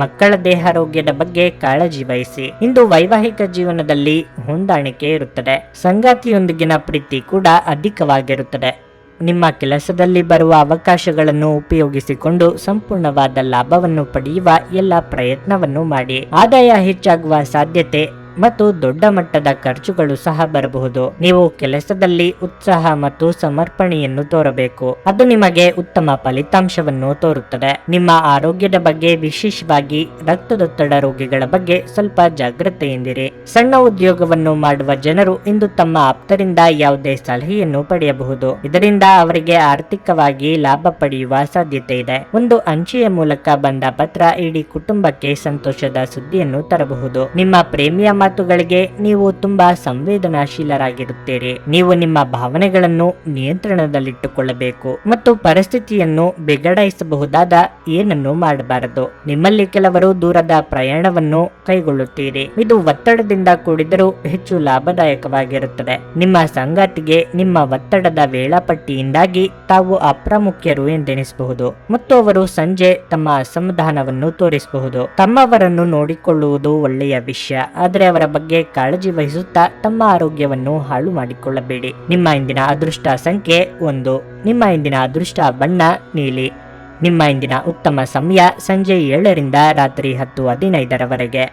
ಮಕ್ಕಳ ದೇಹಾರೋಗ್ಯದ ಬಗ್ಗೆ ಕಾಳಜಿ ವಹಿಸಿ. ಇಂದು ವೈವಾಹಿಕ ಜೀವನದಲ್ಲಿ ಹೊಂದಾಣಿಕೆ ಇರುತ್ತದೆ. ಸಂಗಾತಿಯೊಂದಿಗಿನ ಪ್ರೀತಿ ಕೂಡ ಅಧಿಕವಾಗಿರುತ್ತದೆ. ನಿಮ್ಮ ಕೆಲಸದಲ್ಲಿ ಬರುವ ಅವಕಾಶಗಳನ್ನು ಉಪಯೋಗಿಸಿಕೊಂಡು ಸಂಪೂರ್ಣವಾದ ಲಾಭವನ್ನು ಪಡೆಯುವ ಎಲ್ಲ ಪ್ರಯತ್ನವನ್ನು ಮಾಡಿ. ಆದಾಯ ಹೆಚ್ಚಾಗುವ ಸಾಧ್ಯತೆ ಮತ್ತು ದೊಡ್ಡ ಮಟ್ಟದ ಖರ್ಚುಗಳು ಸಹ ಬರಬಹುದು. ನೀವು ಕೆಲಸದಲ್ಲಿ ಉತ್ಸಾಹ ಮತ್ತು ಸಮರ್ಪಣೆಯನ್ನು ತೋರಬೇಕು. ಅದು ನಿಮಗೆ ಉತ್ತಮ ಫಲಿತಾಂಶವನ್ನು ತೋರುತ್ತದೆ. ನಿಮ್ಮ ಆರೋಗ್ಯದ ಬಗ್ಗೆ, ವಿಶೇಷವಾಗಿ ರಕ್ತದೊತ್ತಡ ರೋಗಿಗಳ ಬಗ್ಗೆ ಸ್ವಲ್ಪ ಜಾಗೃತೆಯಿಂದಿರಿ. ಸಣ್ಣ ಉದ್ಯೋಗವನ್ನು ಮಾಡುವ ಜನರು ಇಂದು ತಮ್ಮ ಆಪ್ತರಿಂದ ಯಾವುದೇ ಸಲಹೆಯನ್ನು ಪಡೆಯಬಹುದು. ಇದರಿಂದ ಅವರಿಗೆ ಆರ್ಥಿಕವಾಗಿ ಲಾಭ ಪಡೆಯುವ ಸಾಧ್ಯತೆ ಇದೆ. ಒಂದು ಅಂಚೆಯ ಮೂಲಕ ಬಂದ ಪತ್ರ ಇಡೀ ಕುಟುಂಬಕ್ಕೆ ಸಂತೋಷದ ಸುದ್ದಿಯನ್ನು ತರಬಹುದು. ನಿಮ್ಮ ಪ್ರೇಮಿಯ ಮಾತುಗಳಿಗೆ ನೀವು ತುಂಬಾ ಸಂವೇದನಾಶೀಲರಾಗಿರುತ್ತೀರಿ. ನೀವು ನಿಮ್ಮ ಭಾವನೆಗಳನ್ನು ನಿಯಂತ್ರಣದಲ್ಲಿಟ್ಟುಕೊಳ್ಳಬೇಕು ಮತ್ತು ಪರಿಸ್ಥಿತಿಯನ್ನು ಬಿಗಡಾಯಿಸಬಹುದಾದ ಏನನ್ನು ಮಾಡಬಾರದು. ನಿಮ್ಮಲ್ಲಿ ಕೆಲವರು ದೂರದ ಪ್ರಯಾಣವನ್ನು ಕೈಗೊಳ್ಳುತ್ತೀರಿ. ಇದು ಒತ್ತಡದಿಂದ ಕೂಡಿದರೂ ಹೆಚ್ಚು ಲಾಭದಾಯಕವಾಗಿರುತ್ತದೆ. ನಿಮ್ಮ ಸಂಗಾತಿಗೆ ನಿಮ್ಮ ಒತ್ತಡದ ವೇಳಾಪಟ್ಟಿಯಿಂದಾಗಿ ತಾವು ಅಪ್ರಾಮುಖ್ಯರು ಎಂದೆನಿಸಬಹುದು ಮತ್ತು ಅವರು ಸಂಜೆ ತಮ್ಮ ಅಸಮಾಧಾನವನ್ನು ತೋರಿಸಬಹುದು. ತಮ್ಮವರನ್ನು ನೋಡಿಕೊಳ್ಳುವುದು ಒಳ್ಳೆಯ ವಿಷಯ, ಆದರೆ ಅವರ ಬಗ್ಗೆ ಕಾಳಜಿ ವಹಿಸುತ್ತಾ ತಮ್ಮ ಆರೋಗ್ಯವನ್ನು ಹಾಳು ಮಾಡಿಕೊಳ್ಳಬೇಡಿ. ನಿಮ್ಮ ಇಂದಿನ ಅದೃಷ್ಟ ಸಂಖ್ಯೆ 1. ನಿಮ್ಮ ಇಂದಿನ ಅದೃಷ್ಟ ಬಣ್ಣ ನೀಲಿ. ನಿಮ್ಮ ಇಂದಿನ ಉತ್ತಮ ಸಮಯ ಸಂಜೆ 7 ರಾತ್ರಿ 10:15